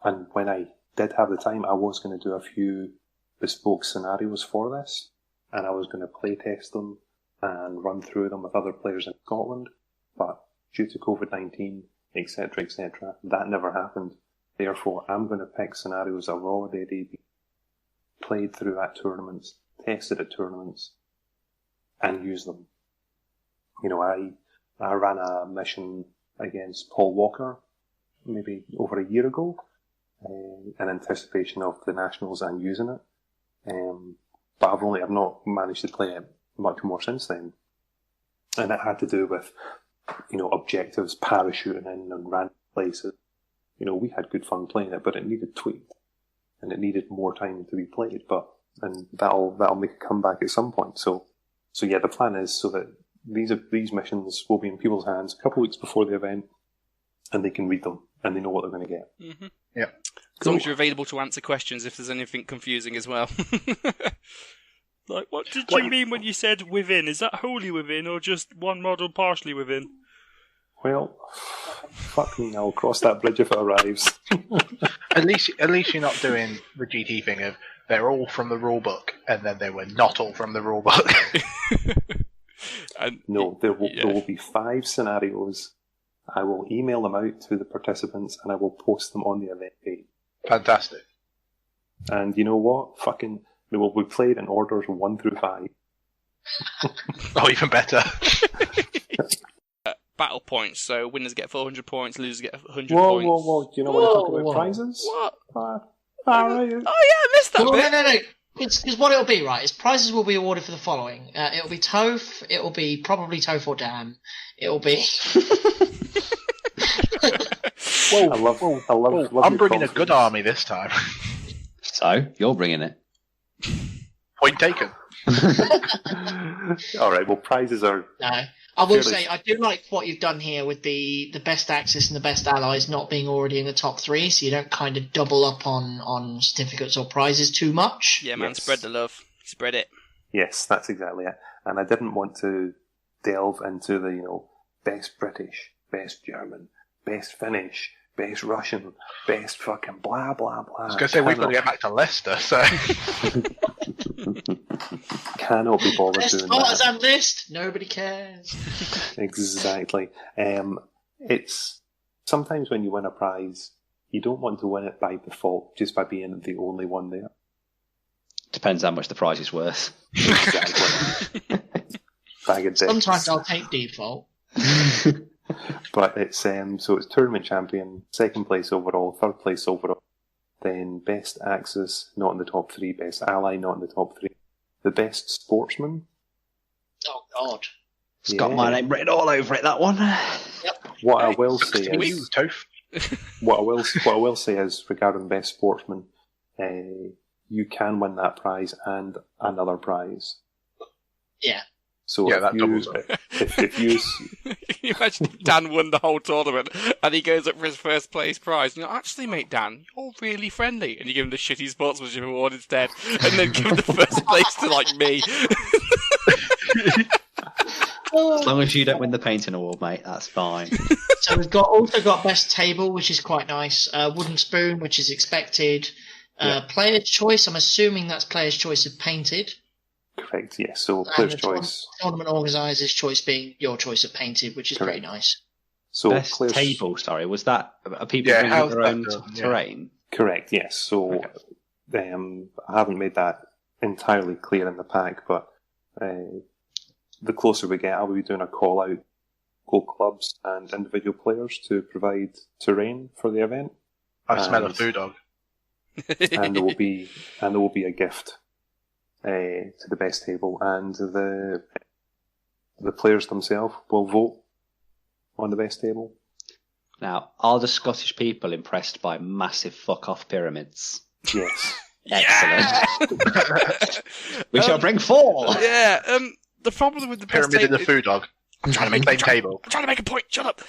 and when I did have the time, I was going to do a few bespoke scenarios for this, and I was going to play test them and run through them with other players in Scotland, but due to COVID-19, etc., that never happened. Therefore, I'm going to pick scenarios that have already been played through at tournaments, tested at tournaments, and use them. I ran a mission against Paul Walker maybe over a year ago in anticipation of the Nationals and using it. But I've not managed to play it much more since then. And it had to do with, objectives, parachuting in and random places. We had good fun playing it, but it needed tweaked. And it needed more time to be played, and that'll make a comeback at some point. So yeah, the plan is so that these missions will be in people's hands a couple of weeks before the event, and they can read them and they know what they're going to get. Mm-hmm. Yeah, as long as you're available to answer questions if there's anything confusing as well. Like, what did you mean when you said within? Is that wholly within or just one model partially within? Well, fuck me, I'll cross that bridge if it arrives. At least you're not doing the GT thing of they're all from the rulebook and then they were not all from the rulebook. No, there will be 5 scenarios. I will email them out to the participants and I will post them on the event page. Fantastic. And you know what? They will be played in orders 1 through 5. Oh, even better. Battle points, so winners get 400 points, losers get 100 points. Whoa. Do you know when I talk about prizes? What? Right. Oh yeah, I missed that bit. No. Because what it'll be, right, is prizes will be awarded for the following. It'll be Toph, it'll be probably Toph or Dan, it'll be... I love I'm bringing a good army this time. So, you're bringing it. Point taken. Alright, well, prizes are... No. I will say, I do like what you've done here with the best Axis and the best allies not being already in the top 3, so you don't kind of double up on certificates or prizes too much. Yeah, man, Spread the love. Spread it. Yes, that's exactly it. And I didn't want to delve into the, best British, best German, best Finnish, best Russian, best fucking blah, blah, blah. I was going to say, we've got to get back to Leicester, so... Cannot be bothered best doing that. partisan list, nobody cares. Exactly. It's sometimes when you win a prize, you don't want to win it by default, just by being the only one there. Depends how much the prize is worth. Exactly. Bag of dicks. Sometimes I'll take default. But it's so it's tournament champion, 2nd place overall, 3rd place overall, then best Axis not in the top 3, best ally not in the top 3, the best sportsman. Oh God! It's got my name written all over it. That one. Yep. What I will say is, Toph. what I will say is regarding best sportsman, you can win that prize and another prize. Yeah. So that doubles if you you imagine if Dan won the whole tournament and he goes up for his first place prize? And you're like, actually, mate, Dan, you're really friendly. And you give him the shitty sportsmanship award instead, and then give him the first place to, like, me. As long as you don't win the painting award, mate, that's fine. So we've also got best table, which is quite nice. Wooden spoon, which is expected. Player's choice. I'm assuming that's player's choice of painted. Correct. Yes. So player's choice. Tournament organiser's choice being your choice of painted, which is pretty nice. So best table. Sorry, was that? Are people bringing their own terrain? Correct. Yes. So I haven't made that entirely clear in the pack, but the closer we get, I'll be doing a call out local clubs and individual players to provide terrain for the event. I smell a food dog. And there will be a gift to the best table, and the players themselves will vote on the best table. Now, are the Scottish people impressed by massive fuck off pyramids? Yes. Excellent. We shall bring 4. Yeah. The problem with the best pyramid table, and the food dog. I'm trying to make the same table. I'm trying to make a point. Shut up.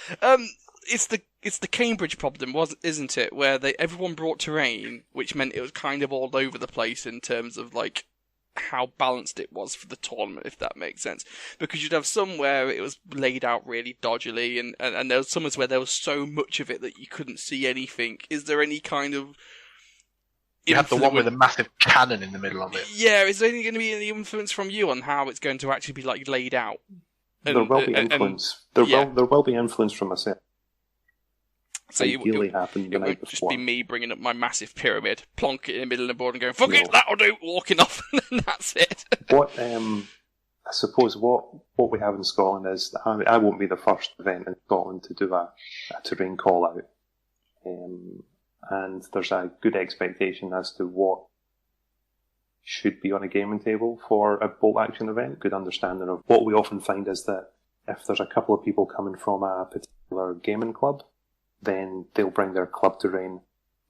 It's the Cambridge problem, isn't it? Where everyone brought terrain, which meant it was kind of all over the place in terms of like how balanced it was for the tournament, if that makes sense. Because you'd have some where it was laid out really dodgily, and there was some where there was so much of it that you couldn't see anything. Is there any kind of... You have the one with a massive cannon in the middle of it. Yeah, is there going to be any influence from you on how it's going to actually be like laid out? There will be influence. There will be influence from myself. So it would just be me bringing up my massive pyramid, plonk it in the middle of the board and going, fuck it, that'll do, walking off, and then that's it. What, I suppose what we have in Scotland is, I won't be the first event in Scotland to do a terrain call out. And there's a good expectation as to what should be on a gaming table for a bolt action event. Good understanding of what we often find is that if there's a couple of people coming from a particular gaming club, then they'll bring their club terrain,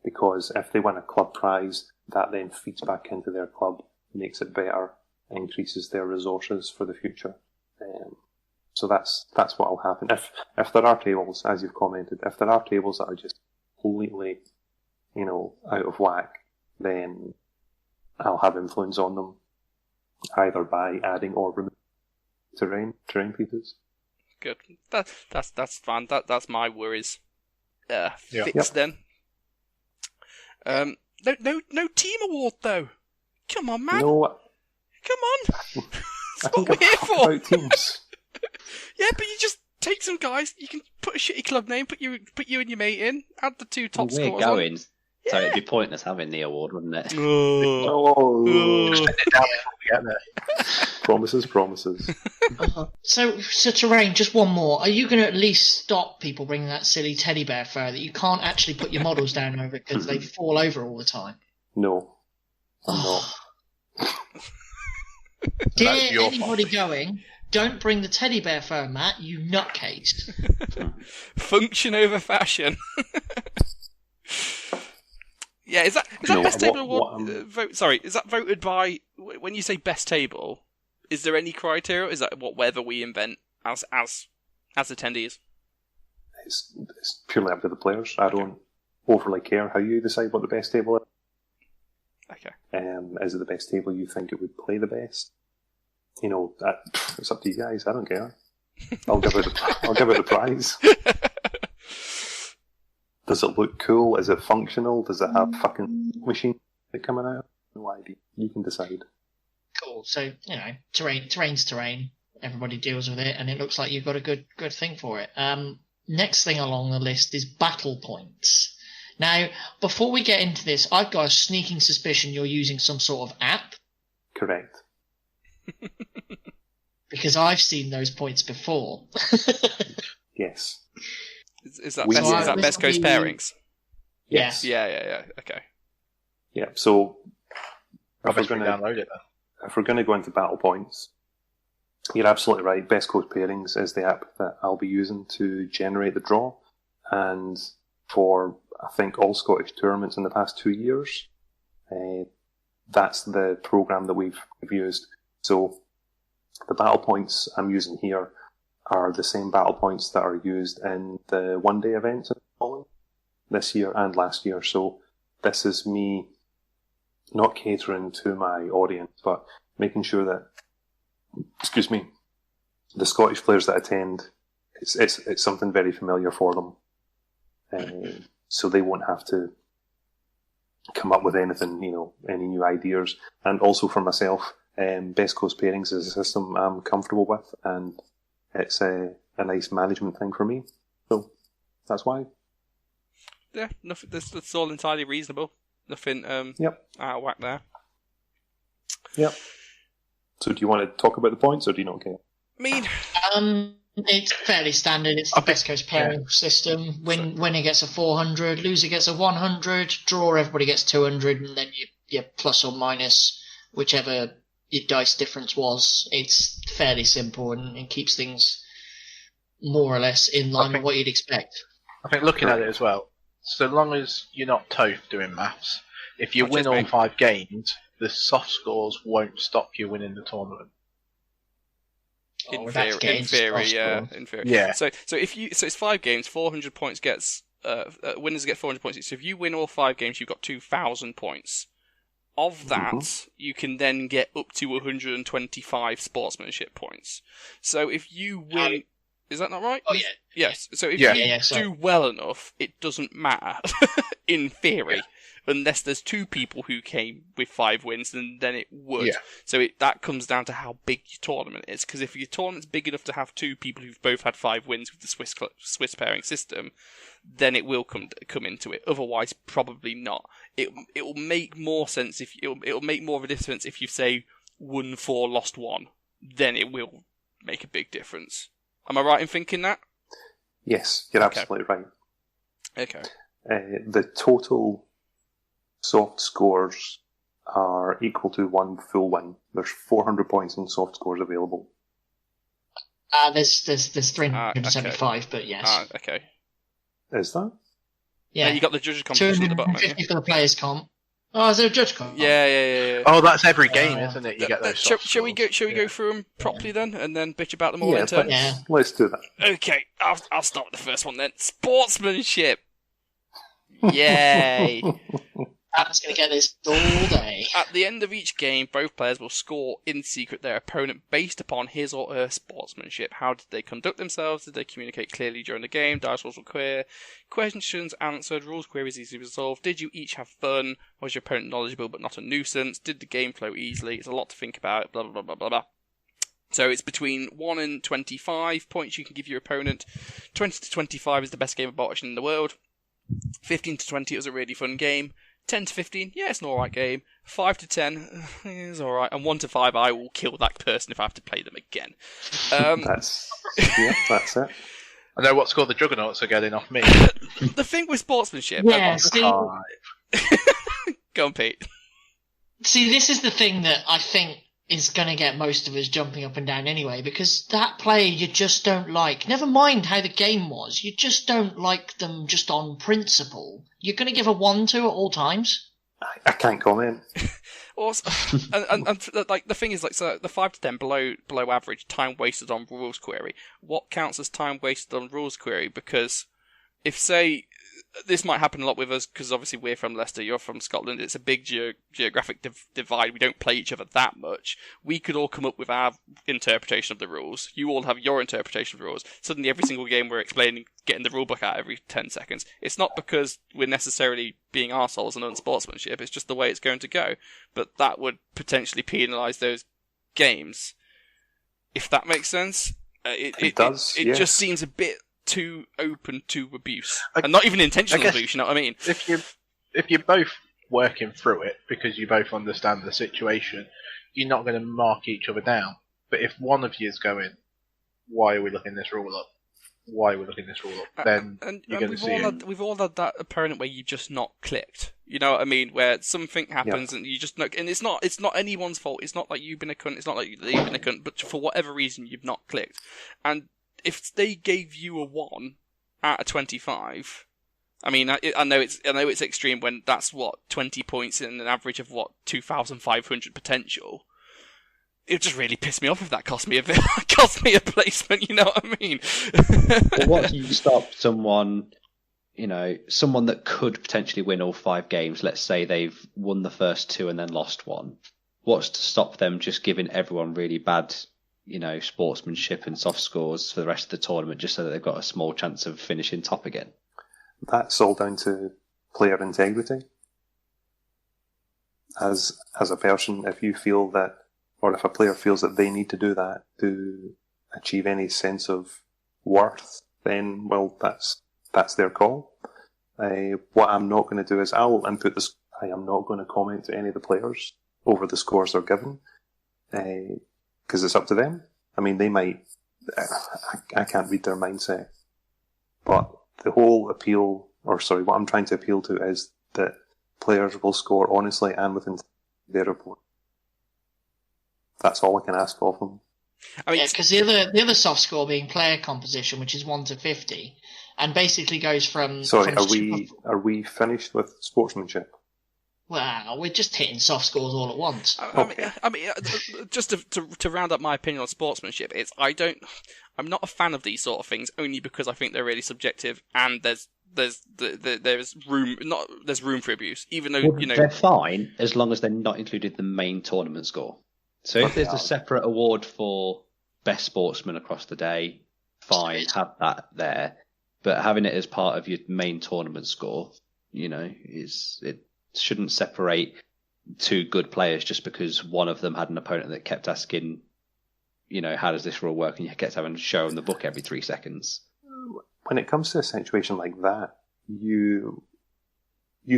because if they win a club prize, that then feeds back into their club, makes it better, increases their resources for the future. So that's what will happen. If there are tables, as you've commented, if there are tables that are just completely, out of whack, then I'll have influence on them, either by adding or removing terrain pieces. Good. That's fine. That's my worries. Fixed then. No team award though. Come on, man. No. Come on. That's what we're here for. About teams. Yeah, but you just take some guys. You can put a shitty club name. Put you and your mate in. Add the 2 top scores. We're going. On. So it'd be pointless having the award, wouldn't it? Spend it down before we get there. Promises. So terrain, just one more. Are you going to at least stop people bringing that silly teddy bear fur that you can't actually put your models down over because they fall over all the time? No, I'm not. Dear anybody going, don't bring the teddy bear fur, Matt, you nutcase. Function over fashion. Yeah, is that best table award vote? Sorry, is that voted by, when you say best table? Is there any criteria? Is that whatever we invent as attendees? It's purely up to the players. I don't overly care how you decide what the best table is. Okay. Is it the best table you think it would play the best? It's up to you guys. I don't care. I'll give it the prize. Does it look cool? Is it functional? Does it have fucking machine coming out? No idea. You can decide. Cool. So, terrain's terrain. Everybody deals with it, and it looks like you've got a good thing for it. Next thing along the list is battle points. Now, before we get into this, I've got a sneaking suspicion you're using some sort of app. Correct. Because I've seen those points before. Yes. Is that best coast pairings? Yes. Yeah. Okay. Yeah. So I'll download it then. If we're going to go into battle points, you're absolutely right. Best Coast Pairings is the app that I'll be using to generate the draw, and for I think all Scottish tournaments in the past 2 years, that's the program that we've used. So the battle points I'm using here are the same battle points that are used in the one-day events in Holland this year and last year. So this is me not catering to my audience, but making sure that, the Scottish players that attend, it's something very familiar for them. So they won't have to come up with anything, any new ideas. And also for myself, Best Coast Pairings is a system I'm comfortable with, and it's a nice management thing for me. So that's why. Yeah, nothing. That's all entirely reasonable. Nothing out of whack there. Yep. So do you want to talk about the points, or do you not care? I mean, it's fairly standard. It's the Best Coast pairing system. Winner gets a 400, loser gets a 100, draw everybody gets 200, and then you plus or minus whichever your dice difference was. It's fairly simple and keeps things more or less in line with what you'd expect. I think looking at it as well, so long as you're not Toph doing maths, if you win all 5 games, the soft scores won't stop you winning the tournament. In theory, yeah. Yeah. So it's 5 games, 400 points gets winners get 400 points each. So if you win all 5 games, you've got 2,000 points. Of that, you can then get up to 125 sportsmanship points. So if you win, is that not right? Oh yeah. Yes. So if you do well enough, it doesn't matter in theory. Unless there's 2 people who came with 5 wins, then it would. Yeah. So that comes down to how big your tournament is. Because if your tournament's big enough to have 2 people who've both had 5 wins with the Swiss pairing system, then it will come into it. Otherwise, probably not. It will make more sense if it'll make more of a difference if you say won 4, lost 1. Then it will make a big difference. Am I right in thinking that? Yes, you're absolutely right. Okay. The total soft scores are equal to 1 full win. There's 400 points in soft scores available. There's 375, but yes. Okay. Is that? Yeah. You got the judges competition at the bottom. 250 for the players comp. Oh, is there a judge comp? Yeah. Oh, that's every game, isn't it? You get those. Shall we go through them properly then, and then bitch about them all in turn? Yeah. Let's do that. Okay, I'll start with the first one then. Sportsmanship. Yay! That's going to get this all day. At the end of each game, both players will score in secret their opponent based upon his or her sportsmanship. How did they conduct themselves? Did they communicate clearly during the game? Dice rolls were clear. Questions answered. Rules queries easily resolved. Did you each have fun? Was your opponent knowledgeable but not a nuisance? Did the game flow easily? It's a lot to think about. Blah, blah, blah, blah, blah, blah. So it's between 1 and 25 points you can give your opponent. 20 to 25 is the best game of bolt action in the world. 15 to 20 is a really fun game. 10 to 15, yeah, it's an alright game. 5 to 10, it's alright. And 1 to 5, I will kill that person if I have to play them again. That's it. I know what score the Juggernauts are getting off me. The thing with sportsmanship... Yeah, see... Go on, Pete. See, this is the thing that I think is going to get most of us jumping up and down anyway, because that player you just don't like. Never mind how the game was, you just don't like them just on principle. You're going to give a 1 to at all times? I can't comment. Also, and like the thing is, like, so the 5 to 10 below average time wasted on rules query. What counts as time wasted on rules query? Because if, say, this might happen a lot with us, because obviously we're from Leicester, you're from Scotland, it's a big geographic divide, we don't play each other that much. We could all come up with our interpretation of the rules, you all have your interpretation of the rules, suddenly every single game we're explaining, getting the rulebook out every 10 seconds. It's not because we're necessarily being arseholes and unsportsmanship, it's just the way it's going to go. But that would potentially penalise those games, if that makes sense. It does, it just seems a bit too open to abuse, and not even intentional abuse. You know what I mean? If you're both working through it because you both understand the situation, you're not going to mark each other down. But if one of you is going, "Why are we looking this rule up? Why are we looking this rule up?" Then you're going to see it. We've all had that opponent where you've just not clicked. You know what I mean? Where something happens and you just not, and it's not anyone's fault. It's not like you've been a cunt. It's not like you've been a cunt. But for whatever reason, you've not clicked, and if they gave you a 1 out of 25, I mean, I know it's extreme when that's 20 points in an average of 2,500 potential. it just really pissed me off if that cost me a bit, cost me a placement. You know what I mean? Well, what do you stop someone? Someone that could potentially win all 5 games. Let's say they've won the first 2 and then lost 1. What's to stop them just giving everyone really bad, sportsmanship and soft scores for the rest of the tournament, just so that they've got a small chance of finishing top again? That's all down to player integrity. As a person, if you feel that, or if a player feels that they need to do that to achieve any sense of worth, then, well, that's their call. What I'm not going to do is I'll input this. I am not going to comment to any of the players over the scores they're given, because it's up to them. I mean, they might. I can't read their mindset, but the whole appeal, or sorry, what I'm trying to appeal to is that players will score honestly and within their report. That's all I can ask of them. I mean, because the other soft score being player composition, which is 1 to 50, and basically goes from. Sorry, from are we finished with sportsmanship? Well, we're just hitting soft scores all at once. I mean, just to round up my opinion on sportsmanship, I'm not a fan of these sort of things only because I think they're really subjective, and there's room for abuse, even though they're fine as long as they're not included in the main tournament score. So if there's a separate award for best sportsman across the day, fine, have that there. But having it as part of your main tournament score, it shouldn't separate 2 good players just because one of them had an opponent that kept asking, how does this rule work? And you kept having to show them the book every 3 seconds. When it comes to a situation like that, you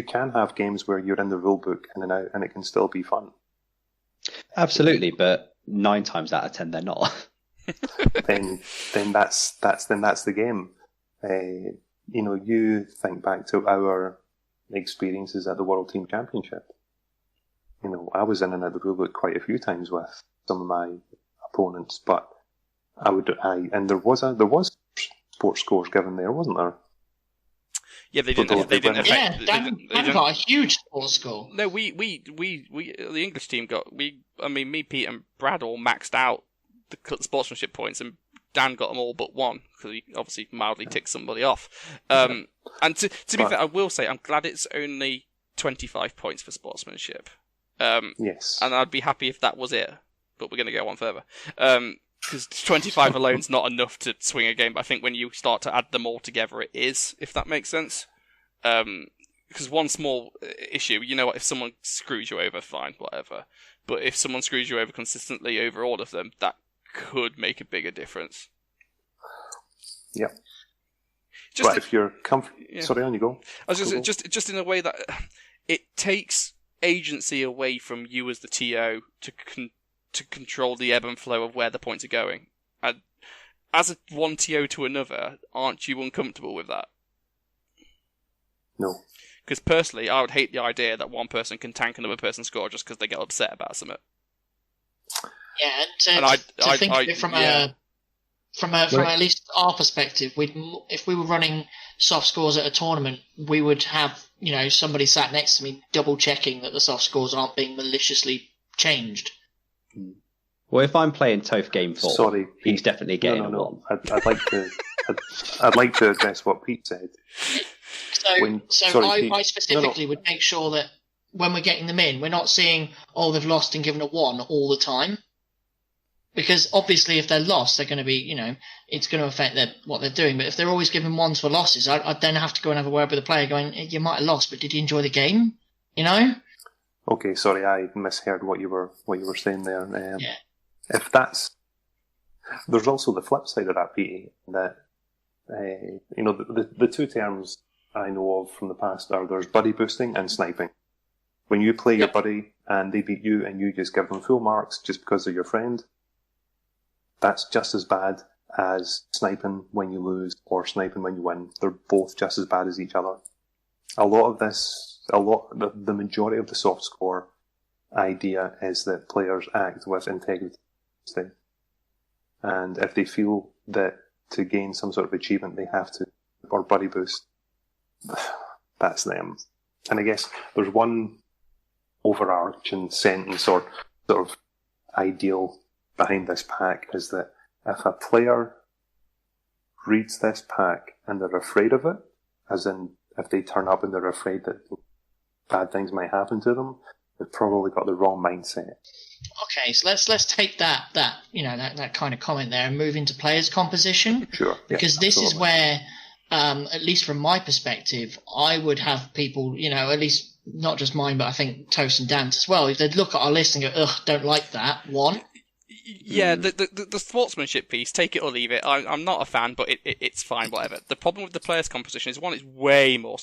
can have games where you're in the rule book in and out, and it can still be fun. Absolutely, but 9 times out of 10 they're not. then that's the game. You think back to our experiences at the World Team Championship. I was in and out of the rule book quite a few times with some of my opponents, but and there was sports scores given there, wasn't there? Yeah, they didn't. They didn't affect. Yeah, Dan got a huge sports score. No, we the English team got me, Pete, and Brad all maxed out the sportsmanship points, and Dan got them all but 1 because he obviously mildly ticked somebody off. And to be fair, I will say I'm glad it's only 25 points for sportsmanship. Yes, and I'd be happy if that was it, but we're going to go one further. Because 25 alone's not enough to swing a game, but I think when you start to add them all together, it is, if that makes sense. Because one small issue, if someone screws you over, fine, whatever. But if someone screws you over consistently over all of them, that could make a bigger difference. Yeah. But if you're comfortable... Yeah. Sorry, on you go. I was just in a way that it takes agency away from you as the TO to control the ebb and flow of where the points are going. And as one TO to another, aren't you uncomfortable with that? No. Because personally, I would hate the idea that one person can tank another person's score just because they get upset about something. Yeah, to think of it from at least our perspective, if we were running soft scores at a tournament, we would have somebody sat next to me double checking that the soft scores aren't being maliciously changed. Well, if I'm playing Toph Game 4, he's definitely getting a 1. I'd like to address what Pete said. I specifically would make sure that when we're getting them in, we're not seeing, they've lost and given a 1 all the time. Because obviously if they're lost, they're going to be, it's going to affect what they're doing. But if they're always giving 1s for losses, I'd then have to go and have a word with the player going, you might have lost, but did you enjoy the game? Okay, sorry, I misheard what you were saying there. Yeah. If there's also the flip side of that, Pete, that the 2 terms I know of from the past there's buddy boosting and sniping. When you play your buddy and they beat you and you just give them full marks just because they're your friend, that's just as bad as sniping when you lose or sniping when you win. They're both just as bad as each other. The majority of the soft score idea is that players act with integrity. And if they feel that to gain some sort of achievement they have to, or buddy boost, that's them. And I guess there's one overarching sentence or sort of ideal behind this pack is that if a player reads this pack and they're afraid of it, as in if they turn up and they're afraid that bad things might happen to them, they've probably got the wrong mindset. Okay, so let's take that kind of comment there and move into players' composition. Sure. Because this is where, at least from my perspective, I would have people, at least not just mine, but I think Toast and Dance as well. If they'd look at our list and go, ugh, don't like that one. Yeah, the sportsmanship piece, take it or leave it. I'm not a fan, but it's fine, whatever. The problem with the players' composition is, one, it's way more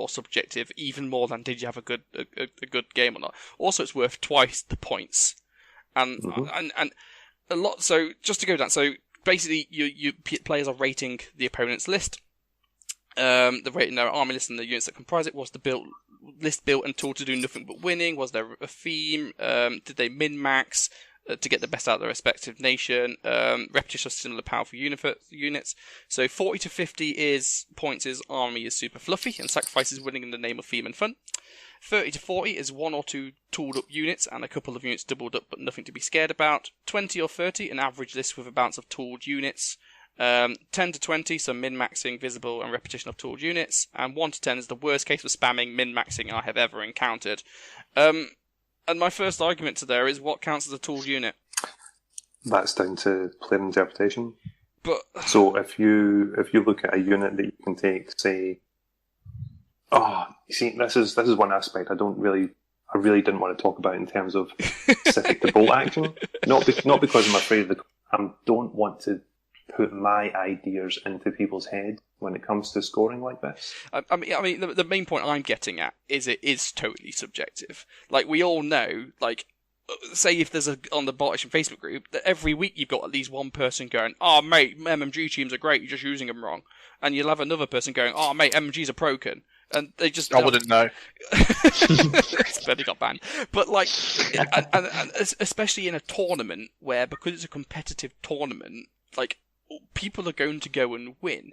subjective, even more than did you have a good game or not. Also, it's worth twice the points, and a lot. So just to go down, so basically, you players are rating the opponent's list. They're rating their army list and the units that comprise it. Was the list built and tool to do nothing but winning? Was there a theme? Did they min-max to get the best out of their respective nation? Repetition of similar powerful units. So 40 to 50 points is army is super fluffy and sacrifices winning in the name of theme and fun. 30 to 40 is 1 or 2 tooled up units and a couple of units doubled up but nothing to be scared about. 20 or 30, an average list with a balance of tooled units. 10 to 20, so min-maxing, visible, and repetition of tooled units. And 1 to 10 is the worst case for spamming min-maxing I have ever encountered. And my first argument to there is, what counts as a tooled unit? That's down to player interpretation. But so if you look at a unit that you can take, say, you see, this is one aspect I really didn't want to talk about in terms of specific to bolt action. Not because I'm afraid I don't want to put my ideas into people's head when it comes to scoring like this. I mean, the main point I'm getting at is it is totally subjective. Like, we all know, like, say if there's on the Bot Facebook group, that every week you've got at least one person going, "Oh mate, MMG teams are great, you're just using them wrong," and you'll have another person going, "Oh mate, MMGs are broken," and they just I wouldn't know. It's barely got banned. But like, and especially in a tournament where, because it's a competitive tournament, like, people are going to go and win,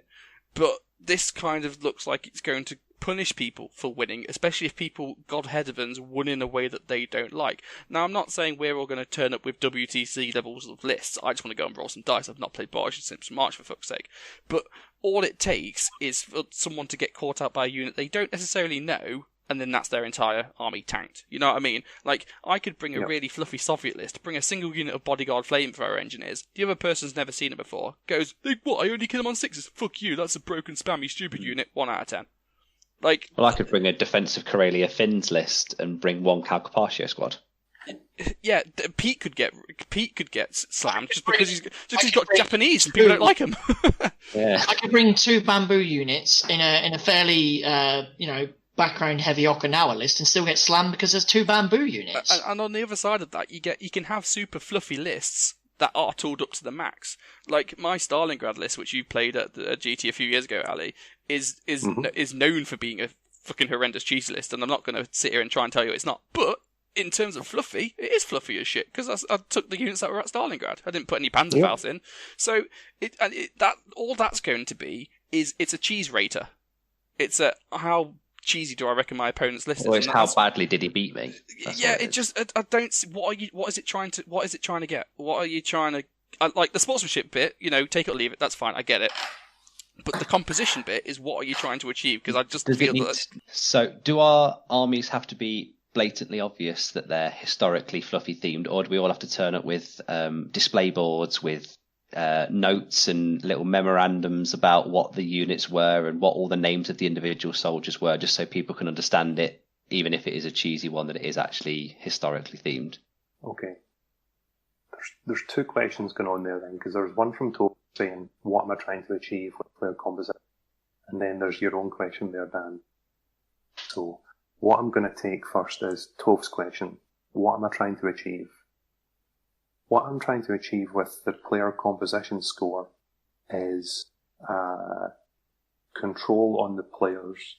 but this kind of looks like it's going to punish people for winning, especially if people, God heavens, won in a way that they don't like. Now, I'm not saying we're all going to turn up with WTC levels of lists. I just want to go and roll some dice. I've not played Bosch since March, for fuck's sake. But all it takes is for someone to get caught out by a unit they don't necessarily know, and then that's their entire army tanked. You know what I mean? Like, I could bring a really fluffy Soviet list, bring a single unit of bodyguard flamethrower engineers. The other person's never seen it before. Goes, what, I only kill them on 6s? Fuck you, that's a broken, spammy, stupid unit. 1 out of 10. Like, well, I could bring a defensive Karelia Finns list and bring 1 Calcapaccio squad. Yeah, Pete could get slammed just because he's got Japanese and people don't like him. Yeah, I could bring 2 bamboo units in a fairly background heavy Okinawa list and still get slammed because there's 2 bamboo units. And on the other side of that, you can have super fluffy lists that are tooled up to the max. Like my Stalingrad list, which you played at the GT a few years ago, Ali, is known for being a fucking horrendous cheese list, and I'm not going to sit here and try and tell you it's not. But in terms of fluffy, it is fluffy as shit, because I took the units that were at Stalingrad. I didn't put any Panzerfaust in. So all that's going to be is it's a cheese rater. It's a how cheesy do I reckon my opponent's list is? Or it's how badly did he beat me? I don't see what is it trying to get? What are you trying to like the sportsmanship bit, take it or leave it, that's fine, I get it. But the composition bit is, what are you trying to achieve? Because I just feel that. So, do our armies have to be blatantly obvious that they're historically fluffy themed, or do we all have to turn up with display boards with notes and little memorandums about what the units were and what all the names of the individual soldiers were, just so people can understand it, even if it is a cheesy one, that it is actually historically themed? Okay. There's 2 questions going on there then, because there's one from Toph saying, what am I trying to achieve with player composition? And then there's your own question there, Dan. So, what I'm going to take first is Toph's question. What am I trying to achieve? What I'm trying to achieve with the player composition score is control on the players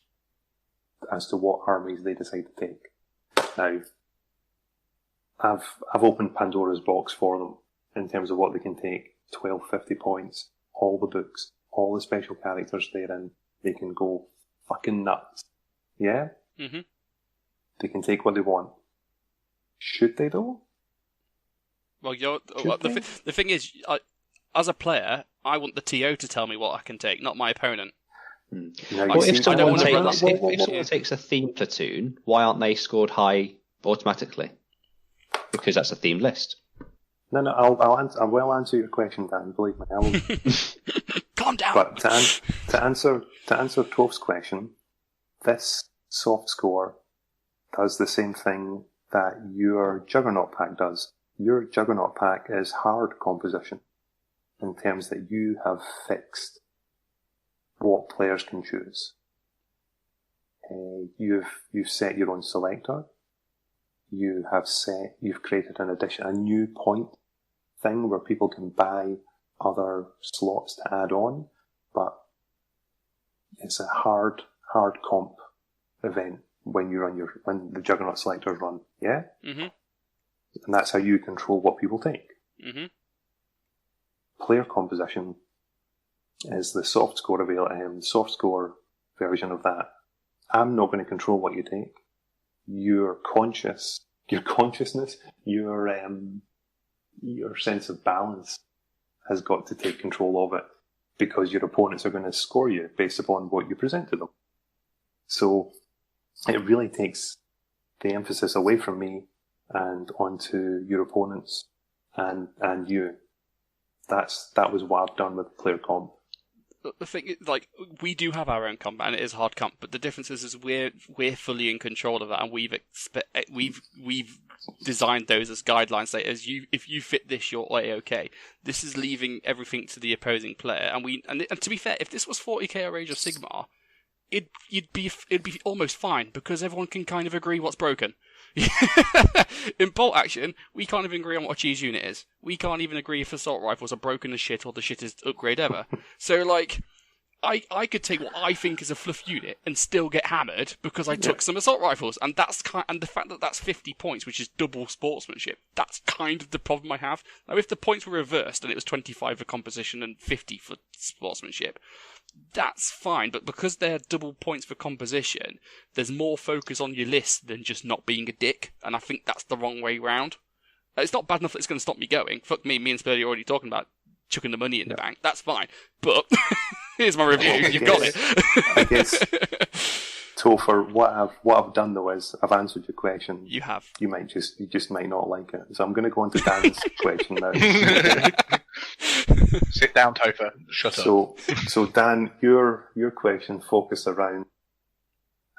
as to what armies they decide to take. Now, I've opened Pandora's box for them in terms of what they can take. 12, 50 points, all the books, all the special characters therein. They can go fucking nuts. Yeah? Mm-hmm. They can take what they want. Should they though? Well, the thing is, as a player, I want the TO to tell me what I can take, not my opponent. Well, if someone takes a theme platoon, why aren't they scored high automatically? Because that's a themed list. No, I will answer your question, Dan. Believe me, I will. Calm down. But to answer Toph's question, this soft score does the same thing that your Juggernaut pack does. Your Juggernaut pack is hard composition in terms that you have fixed what players can choose. You've set your own selector. You've created a new point thing where people can buy other slots to add on, but it's a hard comp event when the Juggernaut selectors run, yeah? Mm-hmm. And that's how you control what people take. Mm-hmm. Player composition is the soft score version of that. I'm not going to control what you take. Your consciousness, your sense of balance has got to take control of it, because your opponents are going to score you based upon what you present to them. So it really takes the emphasis away from me and onto your opponents and you. That was what I've done with player comp. The thing is, like, we do have our own comp, and it is hard comp, but the difference is we're fully in control of that, and we've designed those as guidelines. Say, if you fit this, you're okay. This is leaving everything to the opposing player, and to be fair, if this was 40k or Age of Sigmar, it'd be almost fine, because everyone can kind of agree what's broken. In bolt action, we can't even agree on what a cheese unit is. We can't even agree if assault rifles are broken as shit or the shittest upgrade ever. So, like, I could take what I think is a fluff unit and still get hammered because I took some assault rifles, and and the fact that that's 50 points, which is double sportsmanship, that's kind of the problem I have. Now, if the points were reversed and it was 25 for composition and 50 for sportsmanship, that's fine, but because they're double points for composition, there's more focus on your list than just not being a dick, and I think that's the wrong way round. It's not bad enough that it's going to stop me going. Fuck me and Spurlie are already talking about chucking the money in the bank. That's fine. But here's my review. You've got it. I guess, Topher, what I've done though is I've answered your question. You have. You just might not like it. So I'm going to go on to Dan's question now. Sit down, Topher. Shut up. So Dan, your question focused around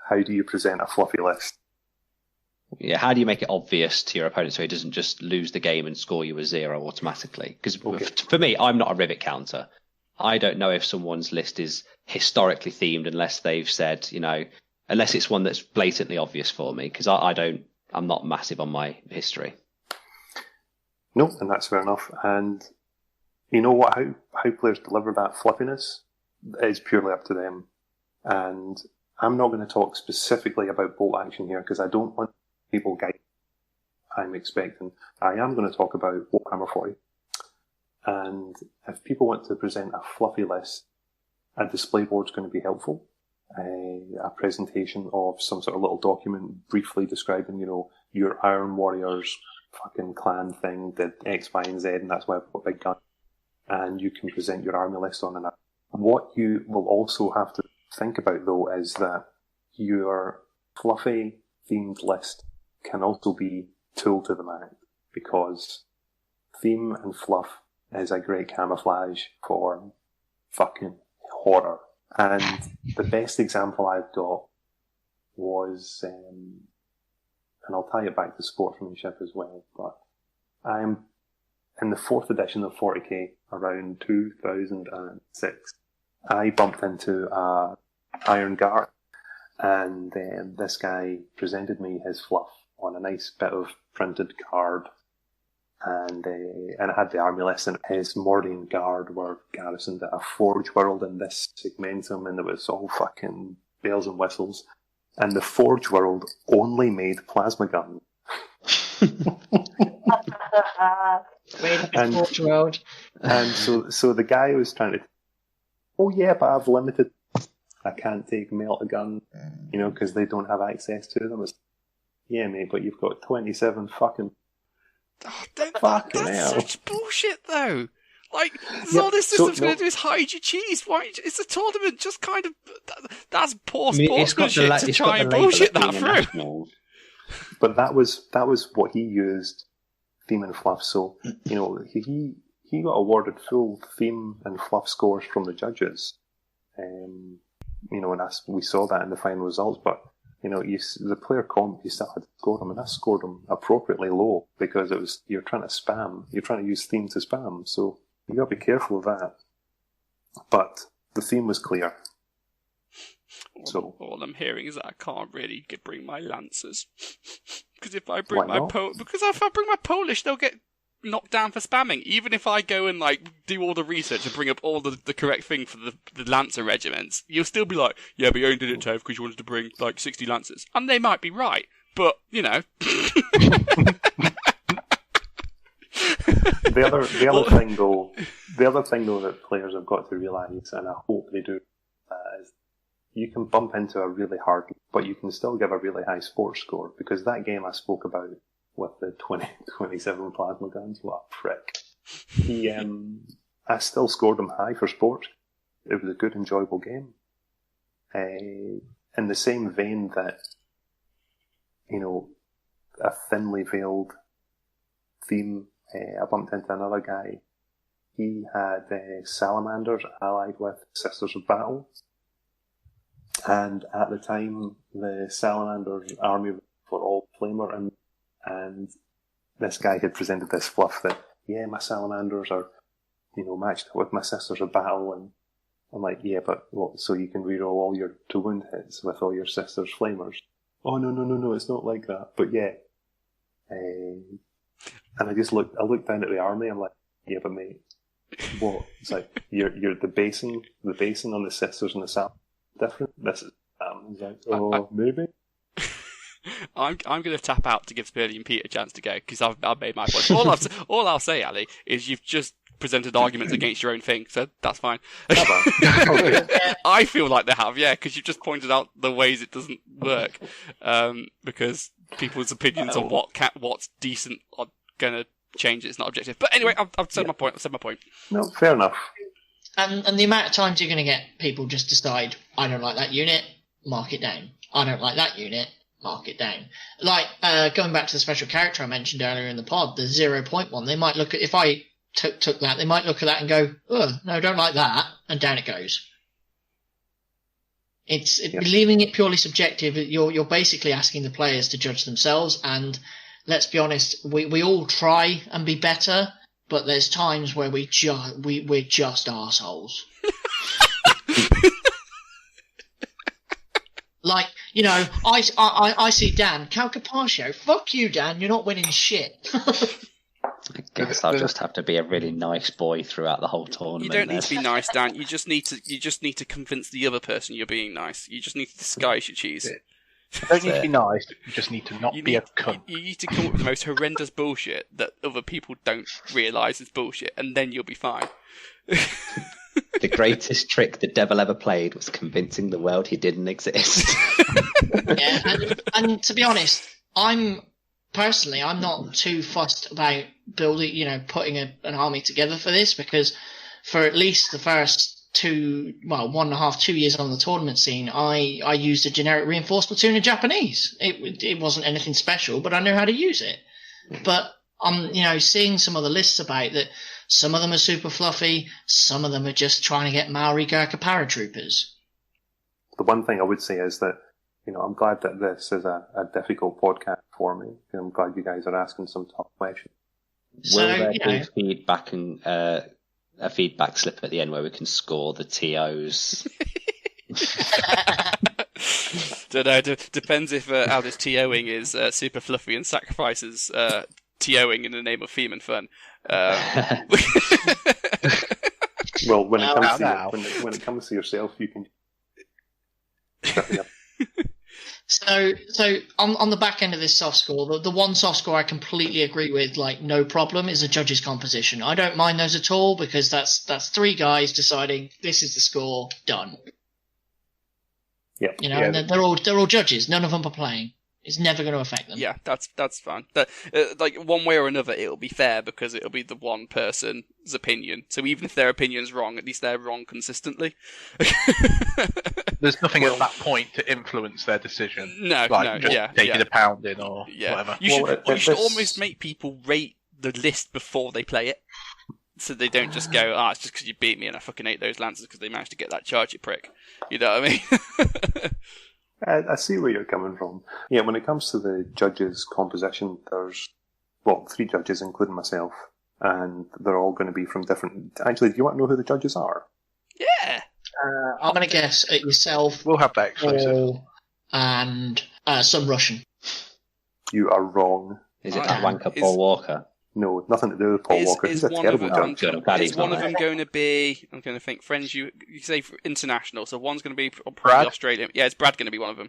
how do you present a fluffy list? Yeah, how do you make it obvious to your opponent so he doesn't just lose the game and score you a 0 automatically? Because for me, I'm not a Rivet counter. I don't know if someone's list is historically themed unless they've said, unless it's one that's blatantly obvious for me, because I'm not massive on my history. No, and that's fair enough. And you know what? How players deliver that fluffiness is purely up to them. And I'm not going to talk specifically about bolt action here because I don't want people guide I'm expecting. I am going to talk about Warhammer 40. And if people want to present a fluffy list, a display board is going to be helpful. A presentation of some sort of little document briefly describing, your Iron Warriors fucking clan thing did X, Y, and Z, and that's why I've got a big gun. And you can present your army list on that. What you will also have to think about, though, is that your fluffy themed list can also be tool to the max, because theme and fluff is a great camouflage for fucking horror. And the best example I've got was, and I'll tie it back to sportsmanship as well, but I'm in the 4th edition of 40k around 2006. I bumped into Iron Guard, and this guy presented me his fluff on a nice bit of printed card, and it had the army list, and his Mordine Guard were garrisoned at a Forge World in this segmentum, and it was all fucking bells and whistles. And the Forge World only made plasma guns. Forge World. And so the guy was trying to, oh yeah, but I've limited, I can't take melta gun, because they don't have access to them. It's, yeah, mate, but you've got 27 fucking Fucking that's hell. such bullshit, though. Like, Yeah, all this so, system's no. going to do is hide your cheese. Why? It's a tournament. Just kind of. That's poor I mean, it's got the sportsmanship to it's try got the and label bullshit of that being a through. national. But that was what he used, theme and fluff. So, he got awarded full theme and fluff scores from the judges. And we saw that in the final results. But, the player comp, you still had to score them, and I scored them appropriately low because you're trying to spam. You're trying to use theme to spam. So you got to be careful of that. But the theme was clear. So all I'm hearing is that I can't really bring my Lancers. Because if I bring Why my not? Polish, they'll get knocked down for spamming. Even if I go and do all the research and bring up all the correct thing for the Lancer regiments, you'll still be like, yeah, but you only did it, Toph, because you wanted to bring 60 Lancers. And they might be right, but The other thing though that players have got to realise, and I hope they do, is you can bump into a really hard, but you can still give a really high sports score, because that game I spoke about with the 27 plasma guns, what a prick. I still scored him high for sports. It was a good, enjoyable game. In the same vein that, a thinly veiled theme, I bumped into another guy. He had salamanders allied with Sisters of Battle. And at the time, the salamanders army were all flamer, and this guy had presented this fluff that, yeah, my salamanders are, matched with my Sisters of Battle, and I'm like, yeah, but what, so you can reroll all your to wound hits with all your Sisters flamers? Oh, no, it's not like that. But yeah. And I looked down at the army, I'm like, yeah, but mate, what? It's like, you're the basing on the Sisters and the Salamanders different. This is, he's like, oh, maybe. I'm going to tap out to give Spurlie and Pete a chance to go, because I've made my point. All I'll say, Ali, is you've just presented arguments against your own thing, so that's fine. I feel like they have, yeah, because you've just pointed out the ways it doesn't work, because people's opinions on what's decent are going to change. It's not objective. But anyway, I've said my point. No, fair enough. And the amount of times you're going to get people just decide, I don't like that unit, mark it down. I don't like that unit, mark it down. Like, going back to the special character I mentioned earlier in the pod, the 0.1, they might look at, if I took that, they might look at that and go, oh, no, don't like that, and down it goes. Leaving it purely subjective, you're basically asking the players to judge themselves, and let's be honest, we all try and be better, but there's times where we're just arseholes. Like, I see Dan, Calcapaccio, fuck you, Dan, you're not winning shit. I guess I'll just have to be a really nice boy throughout the whole tournament. You don't need to be nice, Dan. You just need to convince the other person you're being nice. You just need to disguise your cheese. You don't need to be nice, you just need to not be a cunt. You need to come up with the most horrendous bullshit that other people don't realise is bullshit, and then you'll be fine. The greatest trick the devil ever played was convincing the world he didn't exist. Yeah, and to be honest, I'm not too fussed about putting an army together for this, because for at least the first 2 years on the tournament scene, I used a generic reinforced platoon of Japanese. It wasn't anything special, but I knew how to use it. But I'm seeing some of the lists about that. Some of them are super fluffy. Some of them are just trying to get Maori Gurkha paratroopers. The one thing I would say is that, I'm glad that this is a difficult podcast for me. I'm glad you guys are asking some tough questions. Will there be feedback and a feedback slip at the end where we can score the TOs? Don't know. Depends if Aldous TOing is super fluffy and sacrifices TOing in the name of theme and fun. Well, when it comes to yourself, you can. So on the back end of this soft score, the one soft score I completely agree with, like no problem, is the judges' composition. I don't mind those at all, because that's 3 guys deciding this is the score, done. Yeah. And they're all judges. None of them are playing. It's never going to affect them. Yeah, that's fine. Like, one way or another, it'll be fair because it'll be the one person's opinion. So even if their opinion's wrong, at least they're wrong consistently. There's nothing at that point to influence their decision. No, just taking a pounding or whatever. You should almost make people rate the list before they play it. So they don't just go, it's just because you beat me and I fucking ate those lances because they managed to get that charge, you prick. You know what I mean? I see where you're coming from. Yeah, when it comes to the judges' composition, there's, 3 judges, including myself, and they're all going to be from different... Actually, do you want to know who the judges are? Yeah! I'm going to guess at yourself. We'll have that exclusive. And some Russian. You are wrong. Is it that wanker Paul Walker? No, nothing to do with Paul Walker. He's a terrible judge. Is one of them going to be... I'm going to think, friends, you say international, so one's going to be probably Australian. Yeah, is Brad going to be one of them?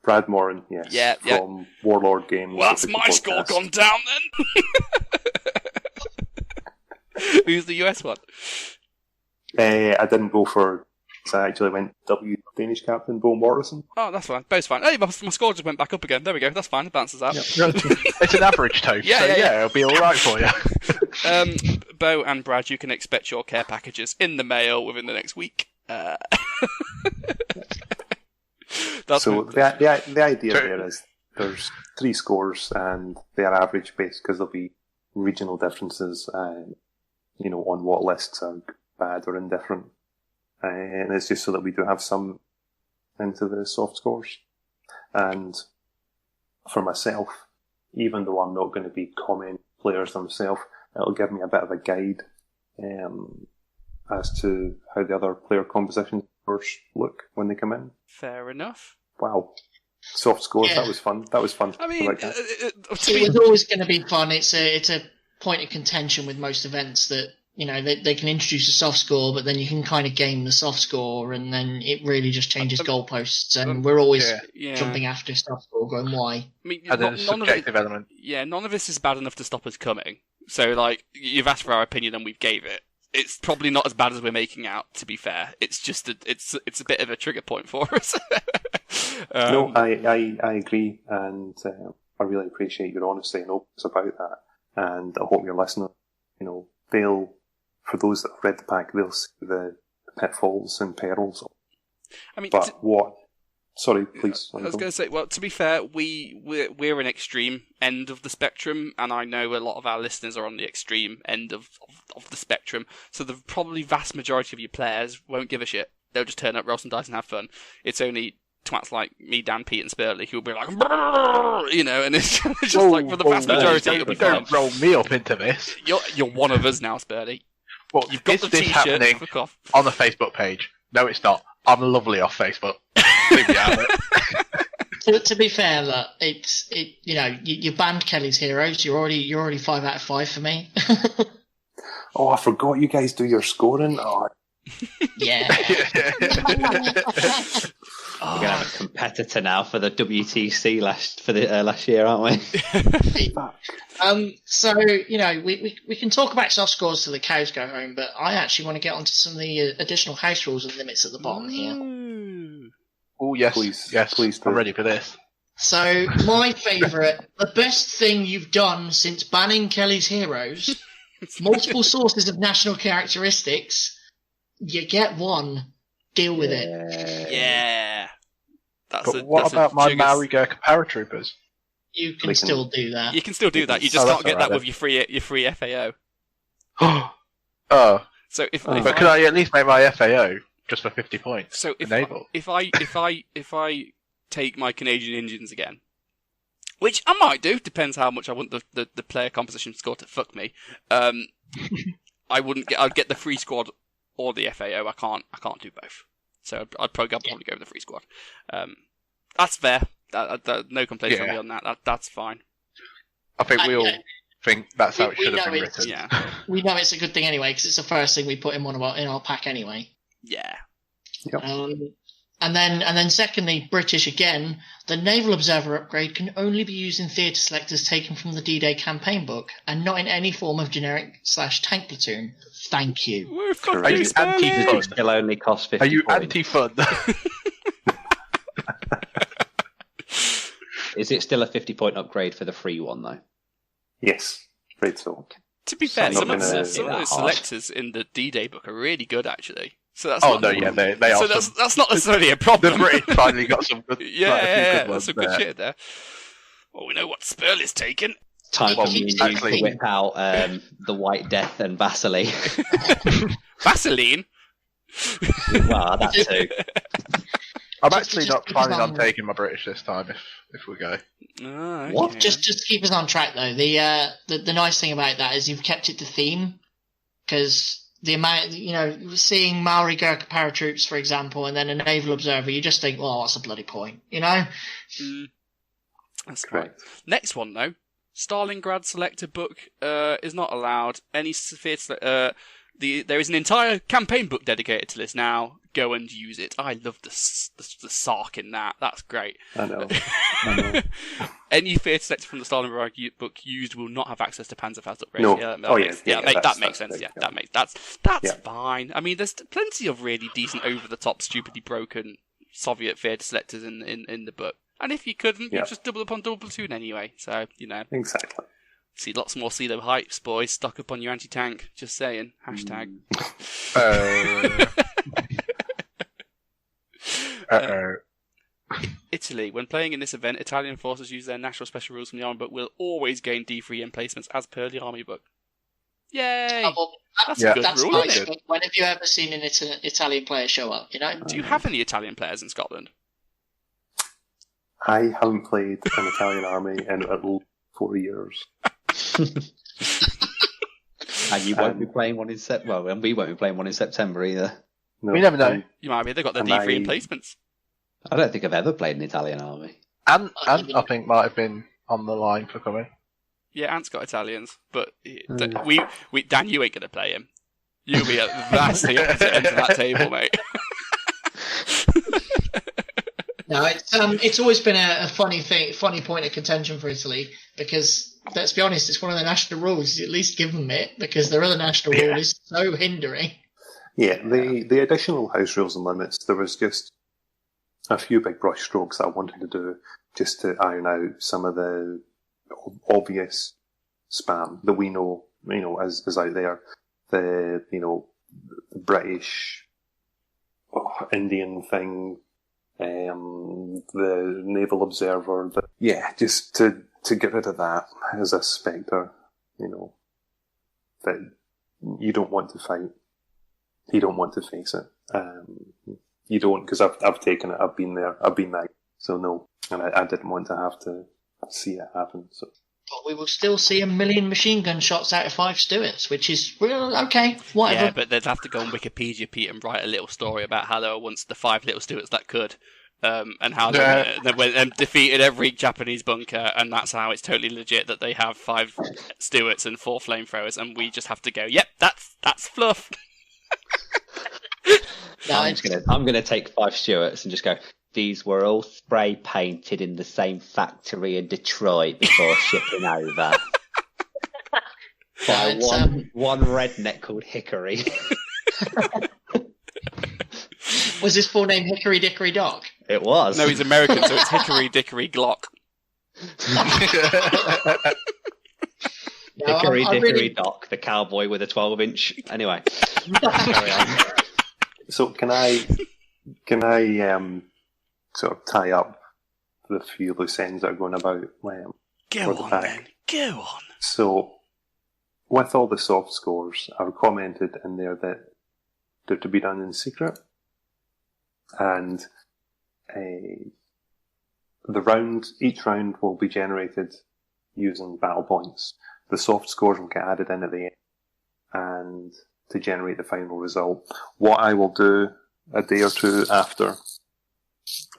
Brad Moran, yes. Yeah, from Warlord Games. Well, that's my score gone down, then! Who's the US one? I didn't go for... So I actually went Danish captain Bo Morrison. Oh, that's fine. Bo's fine. Hey, my score just went back up again. There we go. That's fine. It bounces out. Yeah. It's an average total. Yeah, it'll be all right for you. Bo and Brad, you can expect your care packages in the mail within the next week. So the idea there is there's 3 scores and they are average based because there'll be regional differences, on what lists are bad or indifferent. And it's just so that we do have some into the soft scores. And for myself, even though I'm not going to be comment players themselves, it'll give me a bit of a guide as to how the other player composition scores look when they come in. Fair enough. Wow. Soft scores, Yeah. That was fun. I mean, It was always going to be fun. It's a point of contention with most events that, they can introduce a soft score, but then you can kind of game the soft score, and then it really just changes goalposts, and we're always jumping after soft score, going, why? I mean, And then subjective element. Yeah, none of this is bad enough to stop us coming. So, you've asked for our opinion and we've gave it. It's probably not as bad as we're making out, to be fair. It's just it's a bit of a trigger point for us. No, I agree, and I really appreciate your honesty and openness about that. And I hope your listeners, they'll, for those that have read the pack, they'll see the pitfalls and perils. I mean, Sorry, please. I was going to say, well, to be fair, we're an extreme end of the spectrum, and I know a lot of our listeners are on the extreme end of the spectrum, so the probably vast majority of your players won't give a shit. They'll just turn up, roll some dice, and have fun. It's only twats like me, Dan, Pete, and Spurlie who will be like, and it's just for the vast majority, it'll be fun. Don't roll me up into this. You're one of us now, Spurlie. Well, You've got the this t-shirt. happening Fuck off. on the Facebook page? No, it's not. I'm lovely off Facebook. Leave me out of it. To be fair, look, you banned Kelly's Heroes. You're already 5 out of 5 for me. Oh, I forgot you guys do your scoring. Oh. Yeah. We're gonna have a competitor now for the WTC last year, aren't we? So we can talk about soft scores till the cows go home, but I actually want to get onto some of the additional house rules and limits at the bottom here. Oh yes, please. I'm ready for this. So my favourite, the best thing you've done since banning Kelly's Heroes, multiple sources of national characteristics. You get one. Deal with it. Yeah. What about my Maori Gurkha paratroopers? You can still do that. You can still do that. You just can't get that with your free FAO. Oh. So but could I at least make my FAO just for 50 points? So if I take my Canadian Indians again, which I might do, depends how much I want the player composition score to fuck me. I'd get the free squad or the FAO. I can't do both. So I'd probably go with the free squad. That's fair. No complaints from me on that. That's fine. I think we all think that's how it should have been written. Yeah. We know it's a good thing anyway, because it's the first thing we put in our pack anyway. Yeah. Yep. And then secondly, British again, the Naval Observer upgrade can only be used in theatre selectors taken from the D-Day campaign book, and not in any form of generic/tank platoon. Thank you. We're fucking anti-fun? Still only cost 50 Are you points. anti-fun? Is it still a 50-point upgrade for the free one, though? Yes, afraid so. To be fair, So some of not those gonna be that selectors in the D-Day book are really good, actually. So that's Oh not, no, yeah, they are. so that's not necessarily a The problem. British finally got some good. Yeah, good that's some good shit there. Well, we know what Spurlie's taken. Time Well, for me and you exactly. to whip out the White Death and Vaseline. Vaseline. Well, that too. I'm actually Just not keep us planning on on- taking my British this time if we go. Oh, What? okay. Just to keep us on track though, the nice thing about that is you've kept it to theme, because the amount, seeing Maori Gurkha paratroops, for example, and then a naval observer, you just think, well, what's the bloody point, That's Correct. right. Next one though, Stalingrad selector book is not allowed. Any sphere there is an entire campaign book dedicated to this now. Go and use it. I love the sark in that. That's great. I know. I know. Any theatre selected from the Stalingrad book used will not have access to Panzerfaust upgrades. No. That makes sense. Yeah. That's Yeah. fine. I mean, there's plenty of really decent, over the top, stupidly broken Soviet theatre selectors in the book. And if you couldn't, Yeah. you just double up on double platoon anyway. So Exactly. see lots more CeeLo hypes, boys. Stock up on your anti-tank. Just saying. Hashtag. Italy. When playing in this event, Italian forces use their national special rules from the army book will always gain D3 emplacements as per the army book. Yay! That's a good that's rule, fine. isn't it? When have you ever seen an Italian player show up? Do you have any Italian players in Scotland? I haven't played an Italian army in at least 4 years. And you won't be playing one in September. Well, and we won't be playing one in September either. No, We never know. You might be. They've got their And D3 I- emplacements. I don't think I've ever played an Italian army. And I think might have been on the line for coming. Yeah, Ant's got Italians, but we Dan, you ain't gonna play him. You'll be at vastly opposite ends of that table, mate. No, it's always been a funny point of contention for Italy, because let's be honest, it's one of the national rules. You at least give them it, because their other national rule is so hindering. Yeah, the additional house rules and limits, there was just a few big brush strokes that I wanted to do just to iron out some of the obvious spam that we know, is out there. The British Indian thing, the naval observer, just to get rid of that as a spectre, that you don't want to fight. You don't want to face it. You don't, because I've taken it, I've been there, I've been that. So no, and I didn't want to have to see it happen. So. But we will still see 1 million machine gun shots out of 5 Stuarts, which is okay, whatever. Yeah, but they'd have to go on Wikipedia, Pete, and write a little story about how there were once the 5 little Stuarts that could, and how they went and defeated every Japanese bunker, and that's how it's totally legit that they have 5 Stuarts and 4 flamethrowers, and we just have to go, yep, that's fluff. No, I'm gonna take 5 Stuarts and just go. These were all spray painted in the same factory in Detroit before shipping over. By one redneck called Hickory. was his full name Hickory Dickory Dock? It was. No, he's American, so it's Hickory Dickory Glock. No, Hickory I Dickory really- Dock, the cowboy with a 12-inch. Anyway, carry on. So can I sort of tie up the few loose ends that are going about? Go the on, pack. then. Go on. So, with all the soft scores, I've commented in there that they're to be done in secret, and each round will be generated using battle points. The soft scores will get added in at the end, and to generate the final result. What I will do a day or two after,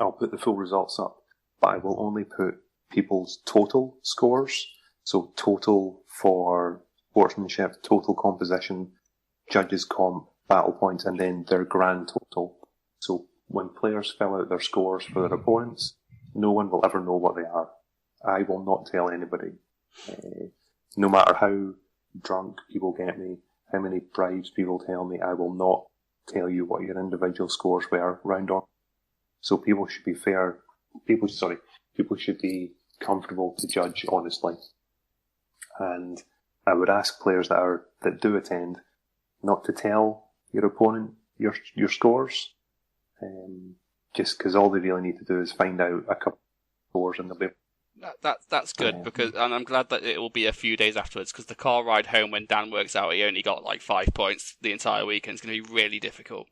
I'll put the full results up, but I will only put people's total scores. So total for sportsmanship, total composition, judges comp, battle points, and then their grand total. So when players fill out their scores for their opponents, no one will ever know what they are. I will not tell anybody. No matter how drunk people get me, how many bribes people tell me, I will not tell you what your individual scores were round on. So people should be fair. People should be comfortable to judge honestly. And I would ask players that do attend not to tell your opponent your scores, just because all they really need to do is find out a couple of scores and they'll be. That's good, because, and I'm glad that it will be a few days afterwards, because the car ride home when Dan works out he only got like 5 points the entire weekend is going to be really difficult.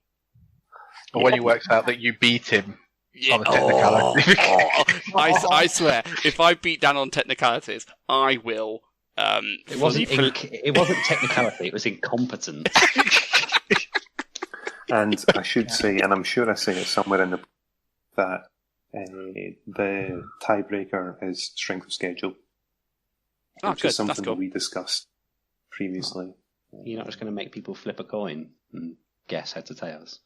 Or when he works out that you beat him on a technicality. I swear, if I beat Dan on technicalities, I will. It wasn't technicality; it was incompetence. And I should say, and I'm sure I say it somewhere in that the tiebreaker is strength of schedule, which is something that we discussed previously. You're not just going to make people flip a coin and guess heads or tails.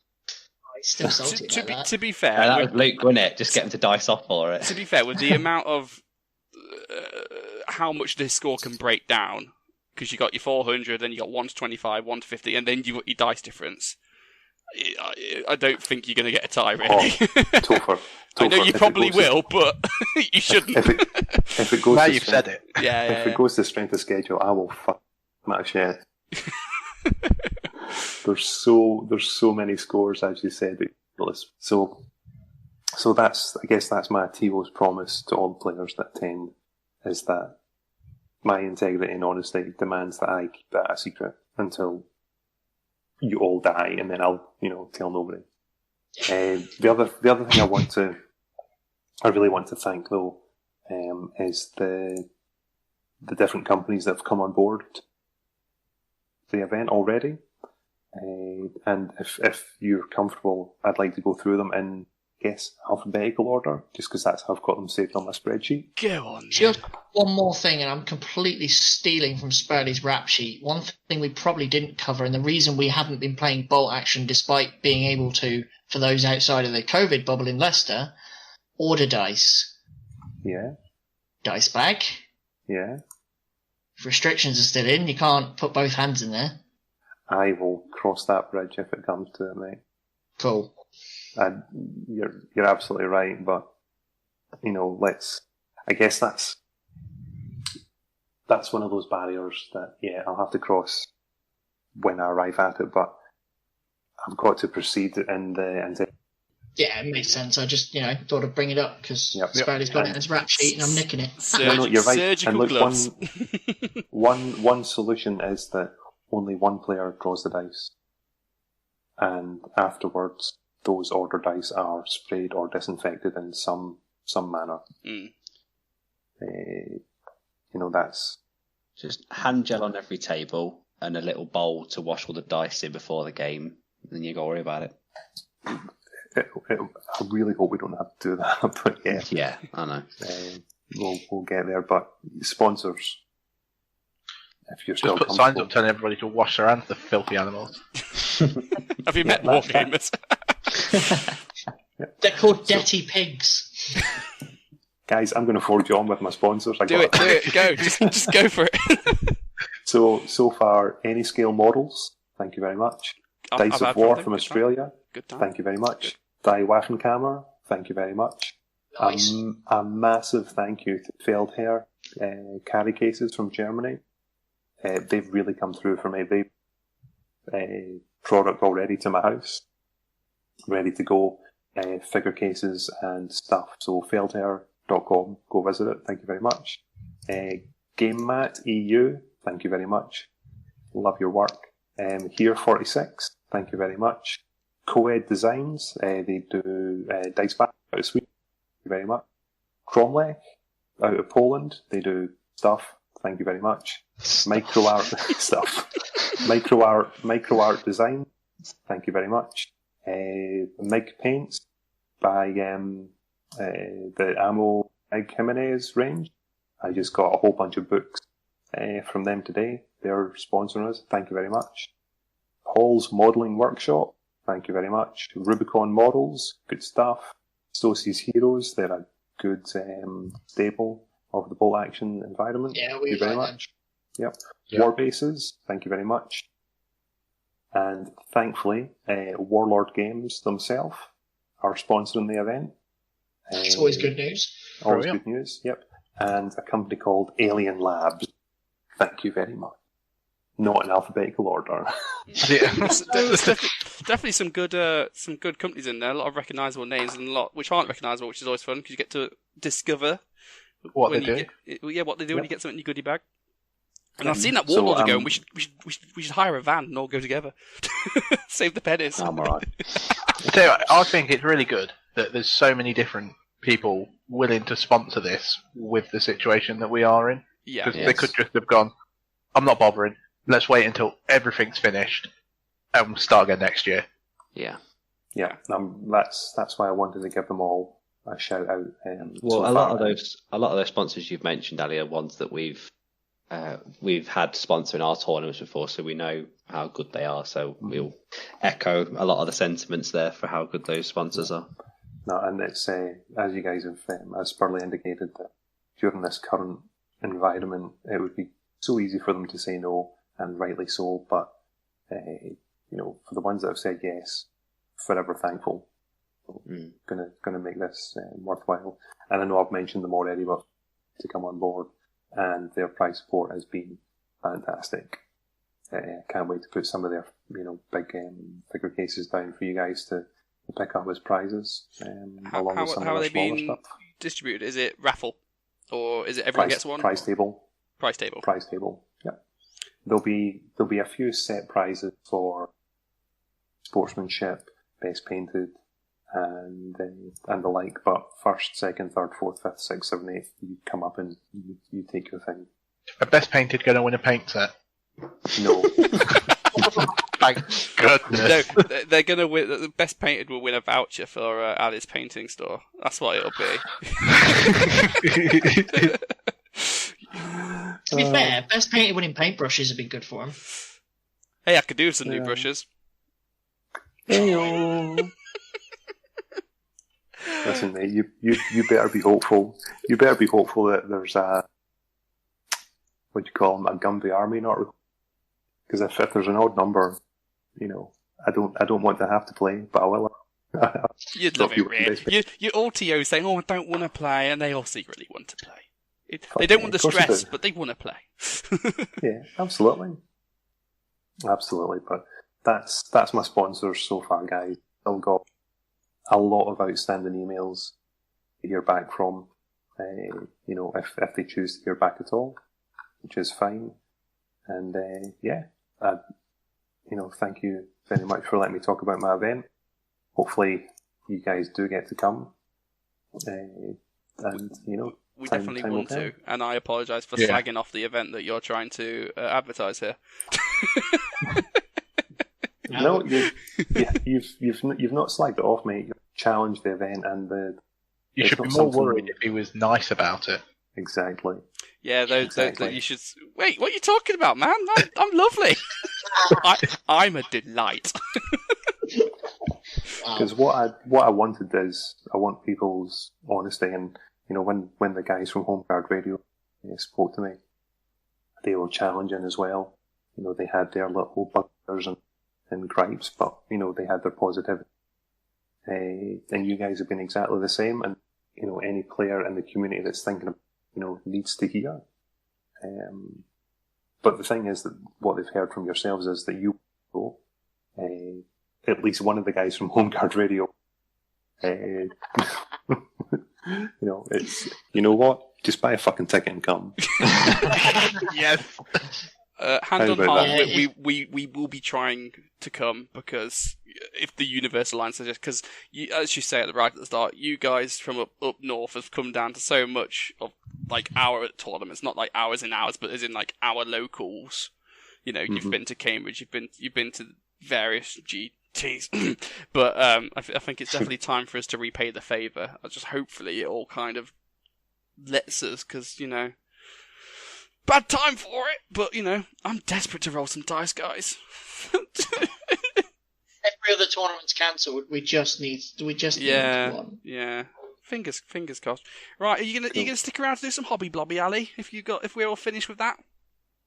Still salty about that. To be fair, that was Luke, wasn't it? Just get him to dice off for it. To be fair, with the amount of how much this score can break down, because you got your 400, then you got 1 to 25, 1 to 50, and then you got your dice difference. I don't think you're going to get a tie, really. Topher, I know you probably will, but you shouldn't. If it goes now to you've said it. Yeah. If it goes to strength of schedule, I will fuck that shit. There's so many scores, as you said. So that's, I guess that's my TiVo's promise to all the players that attend, is that my integrity and honesty demands that I keep that a secret until you all die, and then I'll, tell nobody. The other thing I really want to thank though, is the different companies that have come on board to the event already. And if you're comfortable, I'd like to go through them in, alphabetical order, just because that's how I've got them saved on my spreadsheet. Go on. Just one more thing, and I'm completely stealing from Spurlie's rap sheet. One thing we probably didn't cover, and the reason we haven't been playing Bolt Action despite being able to, for those outside of the COVID bubble in Leicester, order dice. Yeah. Dice bag. Yeah. If restrictions are still in, you can't put both hands in there. I will cross that bridge if it comes to it, mate. Cool. You're absolutely right, but I guess that's one of those barriers that I'll have to cross when I arrive at it, but I've got to proceed in the. Yeah, it makes sense. I just thought I'd bring it up because Spurlie's got it in his rap sheet and I'm nicking it. You're right. Surgical and look, gloves. one solution is that only one player draws the dice, and afterwards those order dice are sprayed or disinfected in some manner. That's just hand gel on every table and a little bowl to wash all the dice in before the game, and then you got to worry about it. I really hope we don't have to do that, but yeah, I know. We'll get there. But sponsors, if you're still just put signs up telling everybody to wash their hands, the filthy animals. Have you met Wargamers? They're called Detty Pigs. Guys, I'm going to forward you on with my sponsors. Do it, go, just go for it. So far, Any Scale Models, thank you very much. Dice of War from Australia, good time. Thank you very much. Die Waffenkammer, thank you very much. Nice. A massive thank you to Feldherr carry cases from Germany. They've really come through for me. They've product already to my house, ready to go, figure cases and stuff. So feldherr.com, go visit it. Thank you very much. GameMat EU, thank you very much. Love your work. Here 46, thank you very much. Coed Designs, they do dice back out of Sweden. Thank you very much. Cromlech out of Poland, they do stuff. Thank you very much. Micro art stuff. Micro art design. Thank you very much. Mig Paints by the Amo Mig Jimenez range. I just got a whole bunch of books from them today. They're sponsoring us. Thank you very much. Paul's Modelling Workshop. Thank you very much. Rubicon Models. Good stuff. Stosie's Heroes. They're a good staple of the Bolt Action environment. Yeah, Thank you very much. Yep. War Bases. Thank you very much. And thankfully, Warlord Games themselves are sponsoring the event. It's always good news. Always good news, yep. and a company called Alien Labs. Thank you very much. Not in alphabetical order. There's definitely some good companies in there. A lot of recognisable names and a lot which aren't recognisable, which is always fun because you get to discover what they do. What they do when you get something in your goodie bag. And I've seen that Warlords ago, and we should hire a van and all go together. Save the pennies. I'm alright. So I think it's really good that there's so many different people willing to sponsor this with the situation that we are in. Yeah, because they could just have gone, I'm not bothering. Let's wait until everything's finished and start again next year. Yeah. Yeah, that's why I wanted to give them all a shout out. Well, a lot of those sponsors you've mentioned, Ali, are ones that we've had sponsoring our tournaments before, so we know how good they are. So we'll echo a lot of the sentiments there for how good those sponsors are. No, and it's as you guys have, as Spurlie indicated, that during this current environment, it would be so easy for them to say no, and rightly so. But for the ones that have said yes, forever thankful. Gonna make this worthwhile. And I know I've mentioned them already, but to come on board, and their prize support has been fantastic. Can't wait to put some of their big figure cases down for you guys to pick up as prizes. Along with some how of are the they smaller being stuff. distributed? Is it raffle, or is it everyone gets one? Prize table. Prize table. Prize table. Yeah. There'll be a few set prizes for sportsmanship, best painted, and the like. But first, second, third, fourth, fifth, sixth, seventh, eighth, you come up and you take your thing. A best painted going to win a paint set? No. Thank goodness. No, they're going to win. The best painted will win a voucher for Ali's painting store. That's what it'll be. To be fair, best painted winning paintbrushes have been good for him. Hey, I could do with some new brushes. Hey-o. Listen, mate, you better be hopeful. You better be hopeful that there's a what do you call them, a Gumby army, not because if there's an odd number, I don't want to have to play, but I will. You'd love it, Red. You're all TO saying, "Oh, I don't want to play," and they all secretly want to play. They don't want the stress, but they want to play. Yeah, absolutely. But that's my sponsors so far, guys. Still got a lot of outstanding emails to hear back from. If they choose to hear back at all, which is fine. And thank you very much for letting me talk about my event. Hopefully, you guys do get to come. We definitely want to, and I apologise for slagging off the event that you're trying to advertise here. No, you've not slagged it off, mate. You've challenged the event, and you should be more worried if he was nice about it. Exactly. Yeah, you should. Wait, what are you talking about, man? I'm lovely. I'm a delight. Because what I wanted is I want people's honesty, and when the guys from Home Guard Radio spoke to me, they were challenging as well. They had their little bugbears and gripes, but they had their positivity. And you guys have been exactly the same, and any player in the community that's thinking needs to hear. But the thing is that what they've heard from yourselves is that you go. At least one of the guys from Home Guard Radio. It's what? Just buy a fucking ticket and come. Yes. Hand on heart, we will be trying to come because if the Universal Line suggests, because as you say right at the start, you guys from up north have come down to so much of like our tournaments, not like hours and hours, but as in like our locals. You've been to Cambridge, you've been to various GTs, but I think it's definitely time for us to repay the favour. Just hopefully it all kind of lets us, because bad time for it, but I'm desperate to roll some dice, guys. Every other tournament's cancelled. We just need one. Yeah. Fingers crossed. Right, are you gonna stick around to do some hobby blobby, Ali? If we're all finished with that.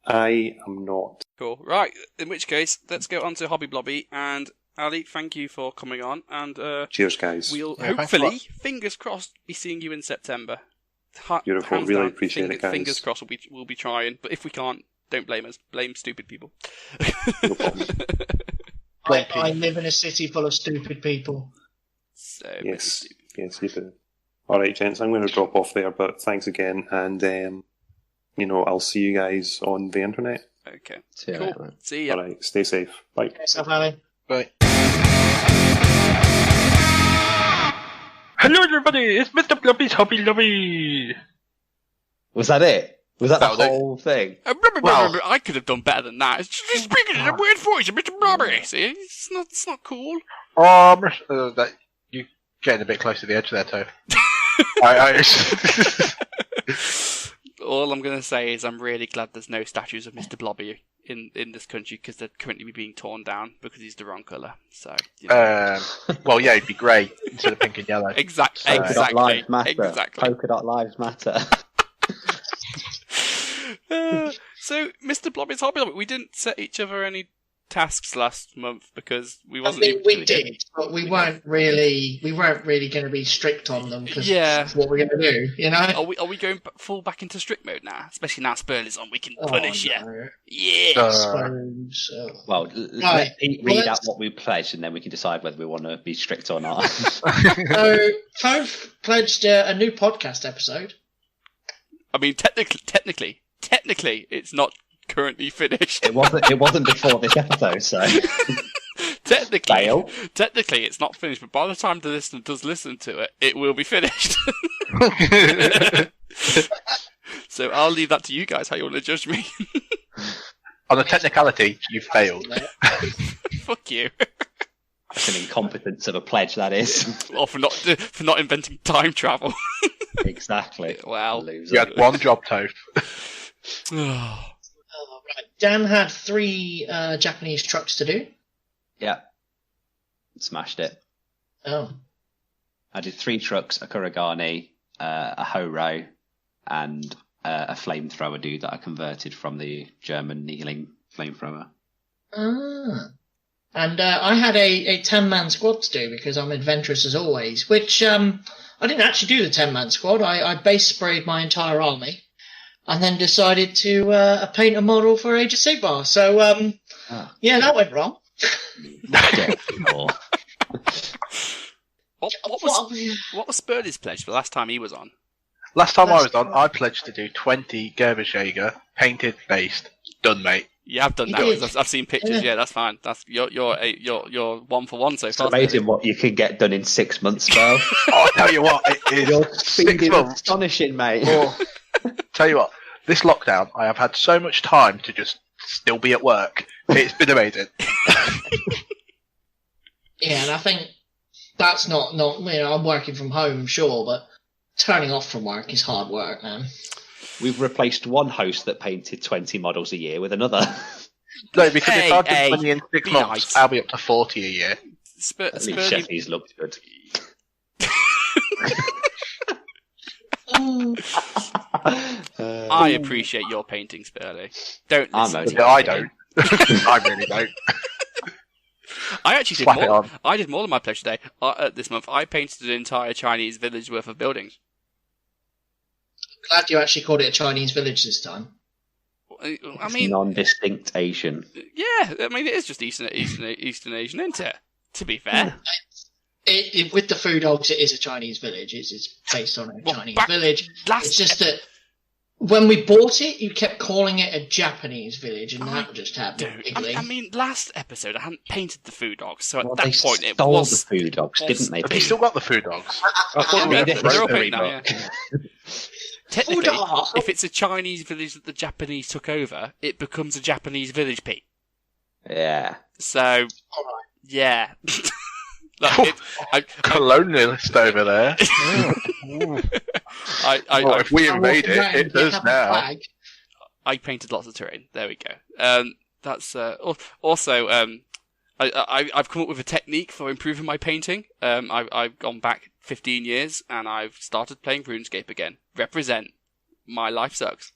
I am not. Cool. Right. In which case, let's go on to hobby blobby. And Ali, thank you for coming on. And cheers, guys. We'll hopefully, fingers crossed, be seeing you in September Beautiful. Hands Really down, appreciate it, guys. Fingers crossed, we'll be trying. But if we can't, don't blame us. Blame stupid people. No problem. I live in a city full of stupid people. So Yes, you do. All right, gents, I'm going to drop off there, but thanks again, and I'll see you guys on the internet. Okay. See you Cool. later. See ya. All right, stay safe. Bye. Thanks, Ali. Bye. Hello, everybody. It's Mr. Blubby's Hobby Lobby. Was that it? Was that That the was it. whole thing? Well- I could have done better than that. It's just speaking in a weird voice, a bit of blubbery. See, it's not cool. You're getting a bit close to the edge there, Toph. I All I'm going to say is I'm really glad there's no statues of Mr. Blobby in this country because they're currently being torn down because he's the wrong colour. So, well, yeah, it'd be grey instead of pink and yellow. exactly. Polka dot lives matter. Exactly. Polka dot lives matter. So, Mr. Blobby's Hobby Lobby, we didn't set each other any tasks last month because we I wasn't. mean, we did, but we weren't really going to be strict on them because that's what we're going to do, you know. Are we going full back into strict mode now? Especially now Spurlie's on, we can Oh, punish you. no. Yeah. Suppose, Well, Right. let Pete read Well, out what we pledged, and then we can decide whether we want to be strict or not. So, Toph pledged a new podcast episode. I mean, technically, it's not currently finished. It wasn't before this episode, so Technically, it's not finished, but by the time the listener does listen to it, it will be finished. So I'll leave that to you guys, how you want to judge me. On the technicality, you failed. Fuck you. that's an incompetence of a pledge, that is. Or for not inventing time travel. Exactly. Wow. Loser. You had one job, Toph. Oh, right. Dan had 3 Japanese trucks to do. Yeah. Smashed it. Oh. I did 3 trucks, a Kuragani, a Ho-Ro, and a flamethrower dude that I converted from the German kneeling flamethrower. Ah. And I had a 10-man squad to do because I'm adventurous as always, which I didn't actually do the 10-man squad. I base sprayed my entire army and then decided to paint a model for Age of Sigmar. So, yeah, that went wrong. What was Spurlie's pledge the last time he was on? Last time I was on, I pledged to do 20 Gerbesjager, painted, based. Done, mate. You have done You that. did. I've seen pictures. Yeah, that's fine. That's you're 1 for 1 so It's far. amazing what you can get done in 6 months, Spell. Oh, I tell you what, it Your is speed 6 is months. astonishing, mate. Oh, tell you what, this lockdown, I have had so much time to just still be at work. It's been amazing. Yeah, and I think that's not I'm working from home, sure, but turning off from work is hard work, man. We've replaced one host that painted 20 models a year with another. No, because if I've Hey, done 20 in 6 be months, nice. I'll be up to 40 a year. At least Sheffy's looked good. I appreciate your painting, Spurlie. Don't I'm listen to no No, me. I don't. I really don't. I actually did Slap it more. on. I did more than my pledge today. This month, I painted an entire Chinese village worth of buildings. Glad you actually called it a Chinese village this time. I It's mean, non-distinct Asian. yeah. I mean, it is just Eastern Asian, isn't it? To be fair. With the food dogs, it is a Chinese village. It's based on a Well, Chinese back- village. last It's just that when we bought it, you kept calling it a Japanese village, and that just had me Dude, giggling. I mean, last episode I hadn't painted the food dogs, so at Well, that they point it stole was. the food dogs, didn't they? Have you still got the food dogs? I thought we Yeah, did they're all history painted now, book. Technically, Food-dog. if it's a Chinese village that the Japanese took over, it becomes a Japanese village, Pete. Yeah. So, yeah. Like, Colonialist over there. Well, if we invade it, it You does have a now. flag. I painted lots of terrain. There we go. That's also. I've come up with a technique for improving my painting. I've gone back 15 years and I've started playing RuneScape again. Represent. My life sucks.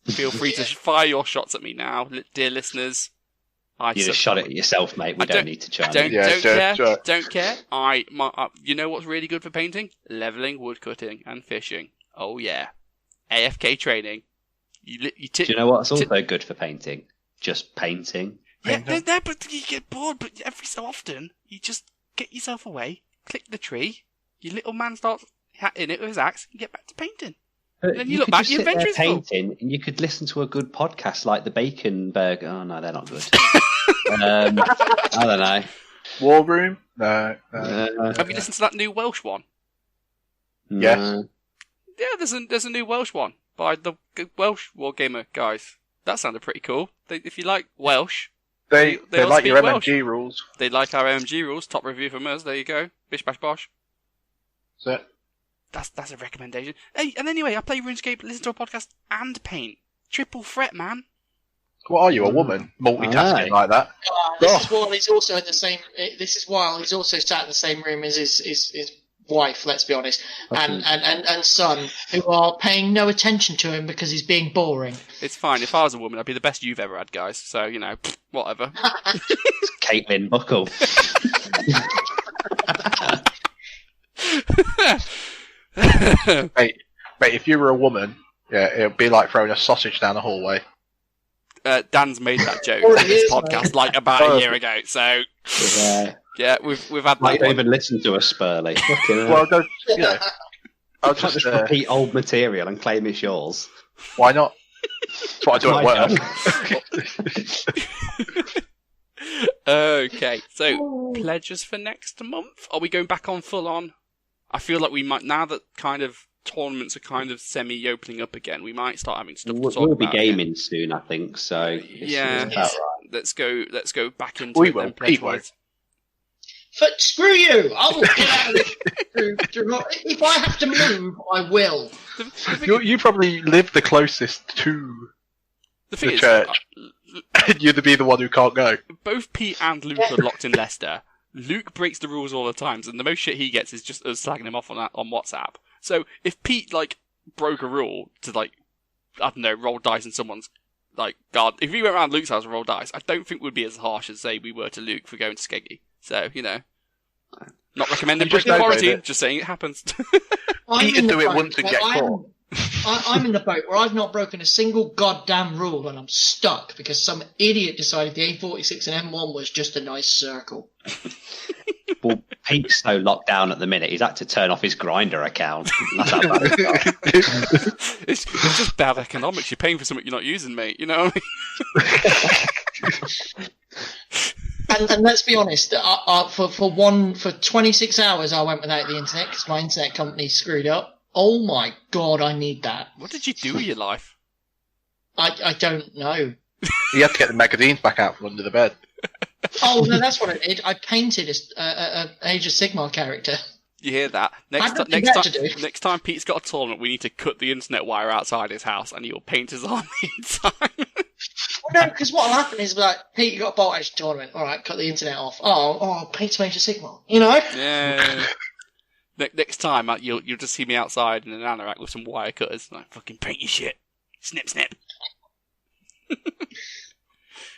Feel free to fire your shots at me now, dear listeners. You just shot it at yourself, mate. We don't need to chime in. Yeah, Don't sure, care. sure. Don't care. You know what's really good for painting? Leveling, woodcutting, and fishing. Oh yeah, AFK training. Do you know what's also good for painting? Just painting. Yeah, but you get bored. But every so often, you just get yourself away, click the tree. Your little man starts hitting it with his axe. You get back to painting. And then you look back, your adventure is full. Painting, and you could listen to a good podcast like the Bacon Burger. Oh no, they're not good. I don't know. War Room? No. Have you listened to that new Welsh one? Yes. No. Yeah, there's a new Welsh one by the Welsh Wargamer guys. That sounded pretty cool. If you like Welsh, They also like your speak Welsh. MMG rules. They like our MMG rules. Top review from us. There you go. Bish bash bosh. So, That's a recommendation. Hey, and anyway, I play RuneScape, listen to a podcast, and paint. Triple threat, man. what are you, a woman? Multitasking like that? This is while he's also in the same. This is while he's also sat in the same room as his wife. Let's be honest, and son, who are paying no attention to him because he's being boring. It's fine. If I was a woman, I'd be the best you've ever had, guys. So, you know, whatever. Caitlin Buckle. Mate, if you were a woman, yeah, it would be like throwing a sausage down the hallway. Dan's made that joke Oh, on it this is, podcast mate. like about a year ago. So, Yeah. yeah, we've had Might that one. even listen to a Spurlie. Fucking hell. Well, don't, I'll Can't just, just repeat old material and claim it's yours. why not? That's what I do at My work. Okay, so pledges for next month. Are we going back on full on? I feel like we might, now that kind of tournaments are kind of semi-opening up again, we might start having stuff to talk We'll be about gaming soon, I think. So Yeah. it's about right. Let's go back into We it will, then, Pete pledge-wise. But screw you! I will get out of this. If I have to move, I will. You probably live the closest to The thing the is, church. You'd be the one who can't go. both Pete and Luke are locked in Leicester. Luke breaks the rules all the time, and the most shit he gets is just us slagging him off on WhatsApp. So if Pete broke a rule to I don't know, roll dice in someone's garden, if we went around Luke's house and rolled dice, I don't think we'd be as harsh as say we were to Luke for going to Skeggy. So not recommending You just breaking don't know quarantine, that. just saying it happens. I'm Peter in the do it boat once and where get caught. I'm in the boat where I've not broken a single goddamn rule and I'm stuck because some idiot decided the A46 and M1 was just a nice circle. Well, Pete's so locked down at the minute, he's had to turn off his Grindr account. That's how bad it's got. it's just bad economics. You're paying for something you're not using, mate. You know what I mean? And let's be honest, for 26 hours I went without the internet because my internet company screwed up. Oh my god, I need that. What did you do with your life? I don't know. You have to get the magazines back out from under the bed. Oh no, that's what I did. I painted a Age of Sigmar character. You hear that? I've got that to do. Next time Pete's got a tournament, we need to cut the internet wire outside his house, and he'll paint his army inside. Well, no, because what'll happen is Pete, you got a bolt action tournament. All right, cut the internet off. Oh, paint some Age of Sigmar. You know? Yeah. Next time, you'll just see me outside in an anorak with some wire cutters. Fucking paint your shit. Snip, snip.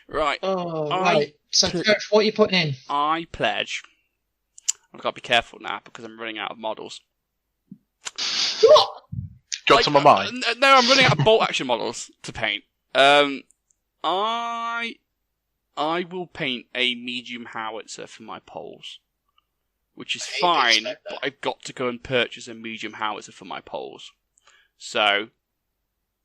Right. Oh, right. So, Coach, what are you putting in? I pledge. I've got to be careful now because I'm running out of models. What? Do you want some of mine? No, I'm running out of bolt action models to paint. I will paint a medium howitzer for my poles, which is fine, but I've got to go and purchase a medium howitzer for my poles. So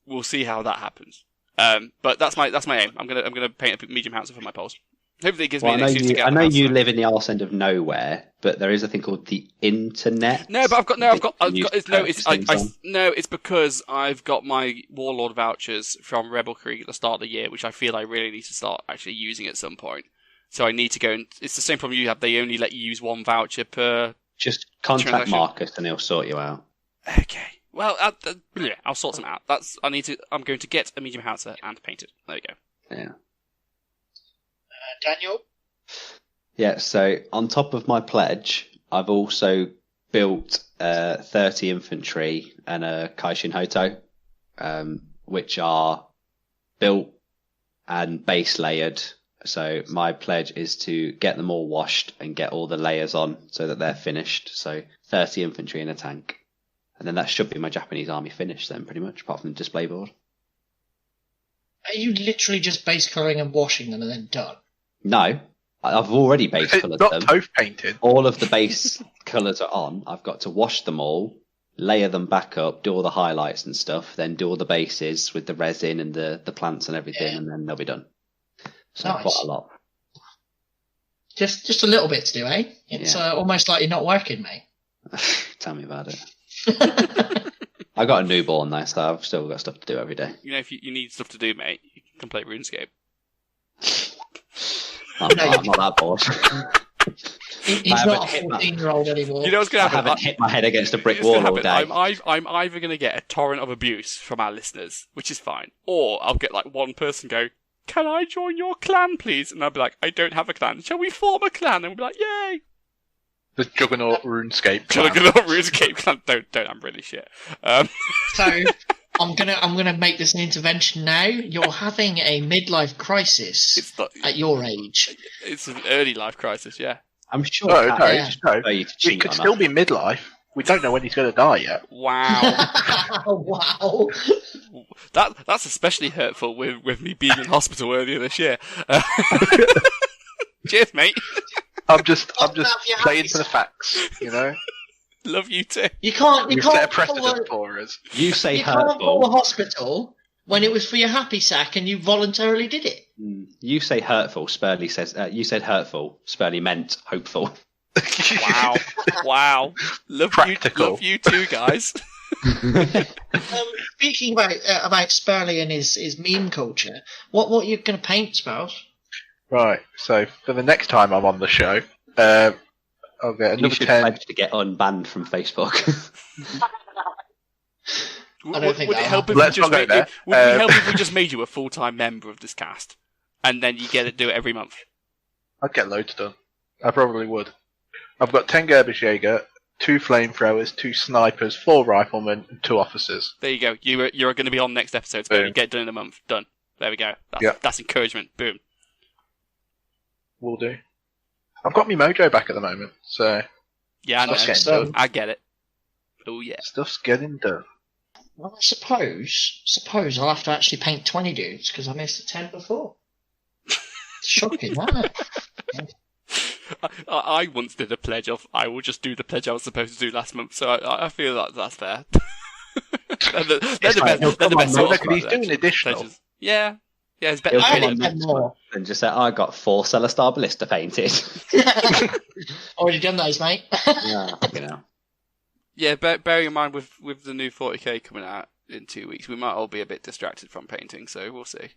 we'll see how that happens. But that's my aim. I'm gonna paint a medium howitzer for my poles. Hopefully, it gives me an excuse to get. I know out you the live in the arse end of nowhere, but there is a thing called the internet. No, but It's it's because I've got my Warlord vouchers from Rebel Creek at the start of the year, which I feel I really need to start actually using at some point. So I need to go and it's the same problem you have. They only let you use one voucher per. Just contact transaction. Marcus and he'll sort you out. Okay. Well, I'll sort them out. I'm going to get a medium howitzer and paint it. There we go. Yeah. Daniel? Yeah, so on top of my pledge, I've also built 30 infantry and a Kaishin Hoto, which are built and base layered. So my pledge is to get them all washed and get all the layers on so that they're finished. So 30 infantry and a tank. And then that should be my Japanese army finished then, pretty much, apart from the display board. Are you literally just base colouring and washing them and then done? No, I've already base coloured Not them. Toph painted. All of the base colours are on. I've got to wash them all, layer them back up, do all the highlights and stuff, then do all the bases with the resin and the plants and everything, and then they'll be done. So Nice. quite a lot. Just a little bit to do, eh? It's almost like you're not working, mate. Tell me about it. I got a newborn though, so I've still got stuff to do every day. You know, if you need stuff to do, mate, you can play RuneScape. I'm not that bored. He's not a 14-year-old anymore. You know what's going I to happen? haven't hit my head against a brick It's gonna wall all happen. day. I'm either going to get a torrent of abuse from our listeners, which is fine, or I'll get like one person go, "Can I join your clan, please?" And I'll be like, "I don't have a clan. Shall we form a clan?" And we'll be like, "Yay!" The Juggernaut RuneScape clan. Juggernaut RuneScape clan. Don't. I'm really shit. So I'm gonna make this an intervention now. You're having a midlife crisis at your age. It's an early life crisis, yeah. I'm sure. No, You to It cheat could on still that. be midlife. We don't know when he's going to die yet. Wow. Wow. That's especially hurtful with me being in hospital earlier this year. Cheers, mate. I'm just Have your playing happy for the facts, you know. Love you too. You can't You've set a call precedent for us. You say you can't call the hurtful. hospital when it was for your happy sack and you voluntarily did it. You say hurtful. Spurlie says. You said hurtful. Spurlie meant hopeful. Wow. Love Practical. you too, guys. Speaking about Spurlie and his meme culture, what are you going to paint, Spells? Right, so for the next time I'm on the show, I'll get You another should 10. pledge to get unbanned from Facebook. I don't think would it that'll help if Let's we not just go made, there. would it help if we just made you a full-time member of this cast, and then you get to do it every month? I'd get loads done. I probably would. I've got 10 Gerbishjäger, 2 flamethrowers, 2 snipers, 4 riflemen, and 2 officers. There you go. You're going to be on next episode, so Boom. you get done in a month. Done. There we go. Yeah. That's encouragement. Boom. Will do. I've got my mojo back at the moment, so Yeah, I know. Stuff's getting done. I get it. Oh yeah. Stuff's getting done. Well, I suppose I'll have to actually paint 20 dudes because I missed the 10 before. Shocking, isn't it? I once did a pledge of I will just do the pledge I was supposed to do last month, so I feel like that's fair. they're the best. They're the best. No, sorts, because he's right, doing actually. additional. Pledges. Yeah. Yeah, it's better. He'll I come only on done next more. month and just say, I got 4 Celestar Ballista painted. Already done those, mate. Yeah, you know. Yeah, bearing in mind with the new 40k coming out in 2 weeks, we might all be a bit distracted from painting, so we'll see.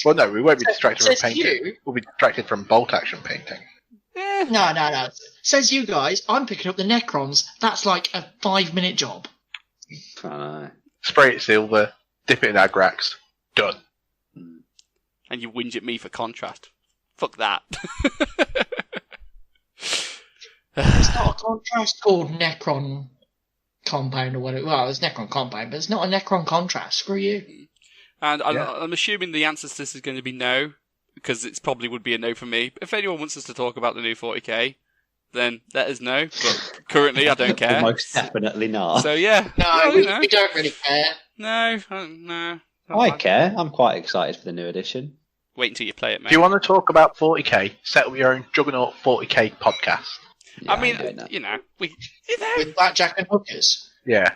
Well, no, we won't be distracted from Says painting. you. We'll be distracted from bolt action painting. No. Says you guys, I'm picking up the Necrons. That's like a 5-minute job. I know. Spray it silver, dip it in Agrax, done. And you whinge at me for contrast. Fuck that. It's not a contrast called Necron compound or whatever. Well, it's Necron compound, but it's not a Necron contrast. Screw you. And Yeah. I'm assuming the answer to this is going to be no, because it probably would be a no from me. If anyone wants us to talk about the new 40k, then let us know. But currently, I don't care. Most definitely not. So yeah. No, Well, we, you know. we don't really care. No. I care. I'm quite excited for the new edition. Wait until you play it, mate. If you want to talk about 40k, set up your own Juggernaut 40k podcast. Yeah, I mean, I'm doing that. With blackjack and hookers. Yeah,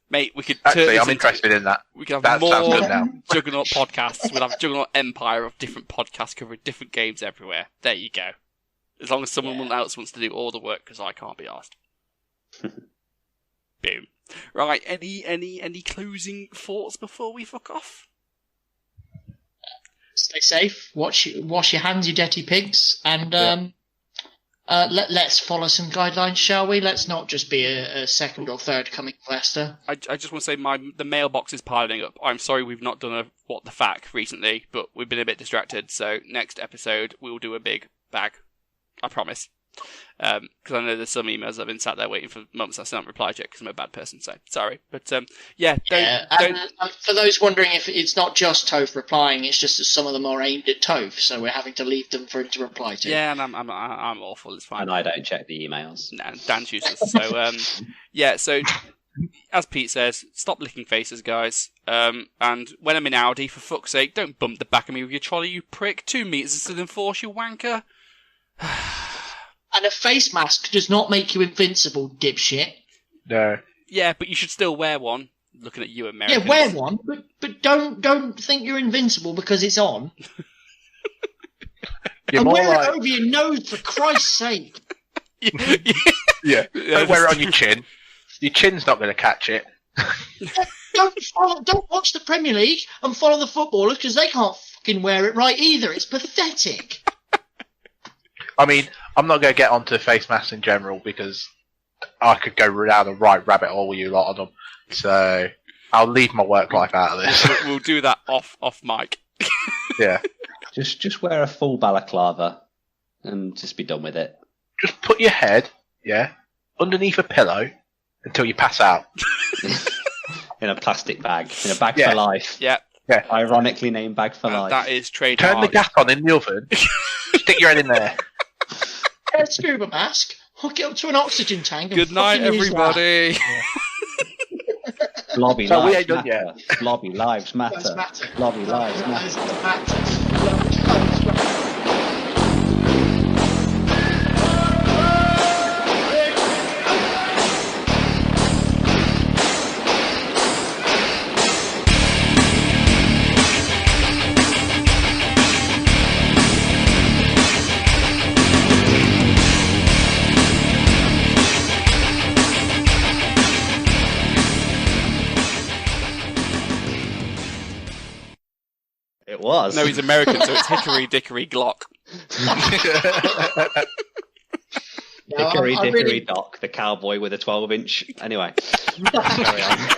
mate, we could turn actually, this I'm into- interested in that. We could have That sounds more good now. Juggernaut podcasts. We'll have Juggernaut Empire of different podcasts covering different games everywhere. There you go. As long as someone else wants to do all the work, because I can't be asked. Boom. Right. Any closing thoughts before we fuck off? Stay safe. Wash your hands, you dirty pigs, and let's follow some guidelines, shall we? Let's not just be a second or third coming investor. I just want to say the mailbox is piling up. I'm sorry we've not done a What the Fact recently, but we've been a bit distracted. So next episode we'll do a big bag. I promise. Because I know there's some emails I've been sat there waiting for months. I still haven't replied yet because I'm a bad person. So sorry, but don't. And for those wondering, if it's not just Toph replying, it's just that some of them are aimed at Toph, so we're having to leave them for him to reply to. Yeah, and I'm awful. It's fine. And I don't check the emails. No, Dan's useless. So So as Pete says, stop licking faces, guys. And when I'm in Audi, for fuck's sake, don't bump the back of me with your trolley, you prick. 2 meters is still in force, you wanker. And a face mask does not make you invincible, dipshit. No. Yeah, but you should still wear one. Looking at you, Americans. Yeah, wear one, but don't think you're invincible because it's on. You're and more wear like... it over your nose, for Christ's sake. Yeah. Don't wear it on your chin. Your chin's not going to catch it. Don't watch the Premier League and follow the footballers because they can't fucking wear it right either. It's pathetic. I mean, I'm not going to get onto face masks in general because I could go down a right rabbit hole with you lot on them. So I'll leave my work life out of this. We'll do that off mic. Yeah. Just wear a full balaclava and just be done with it. Just put your head, underneath a pillow until you pass out. In a plastic bag. In a bag for life. Yeah. Yeah. Ironically named bag for life. That is trademark. Turn the gas on in the oven. Stick your head in there. Get a scuba mask. Hook it up to an oxygen tank. And Good night, fucking use everybody. Blobby So we lives ain't done matter. Blobby lives matter. Blobby lives matter. It was. No, he's American, so it's Hickory Dickory Glock. Hickory Dickory Dock, the cowboy with a 12-inch. Anyway, carry on.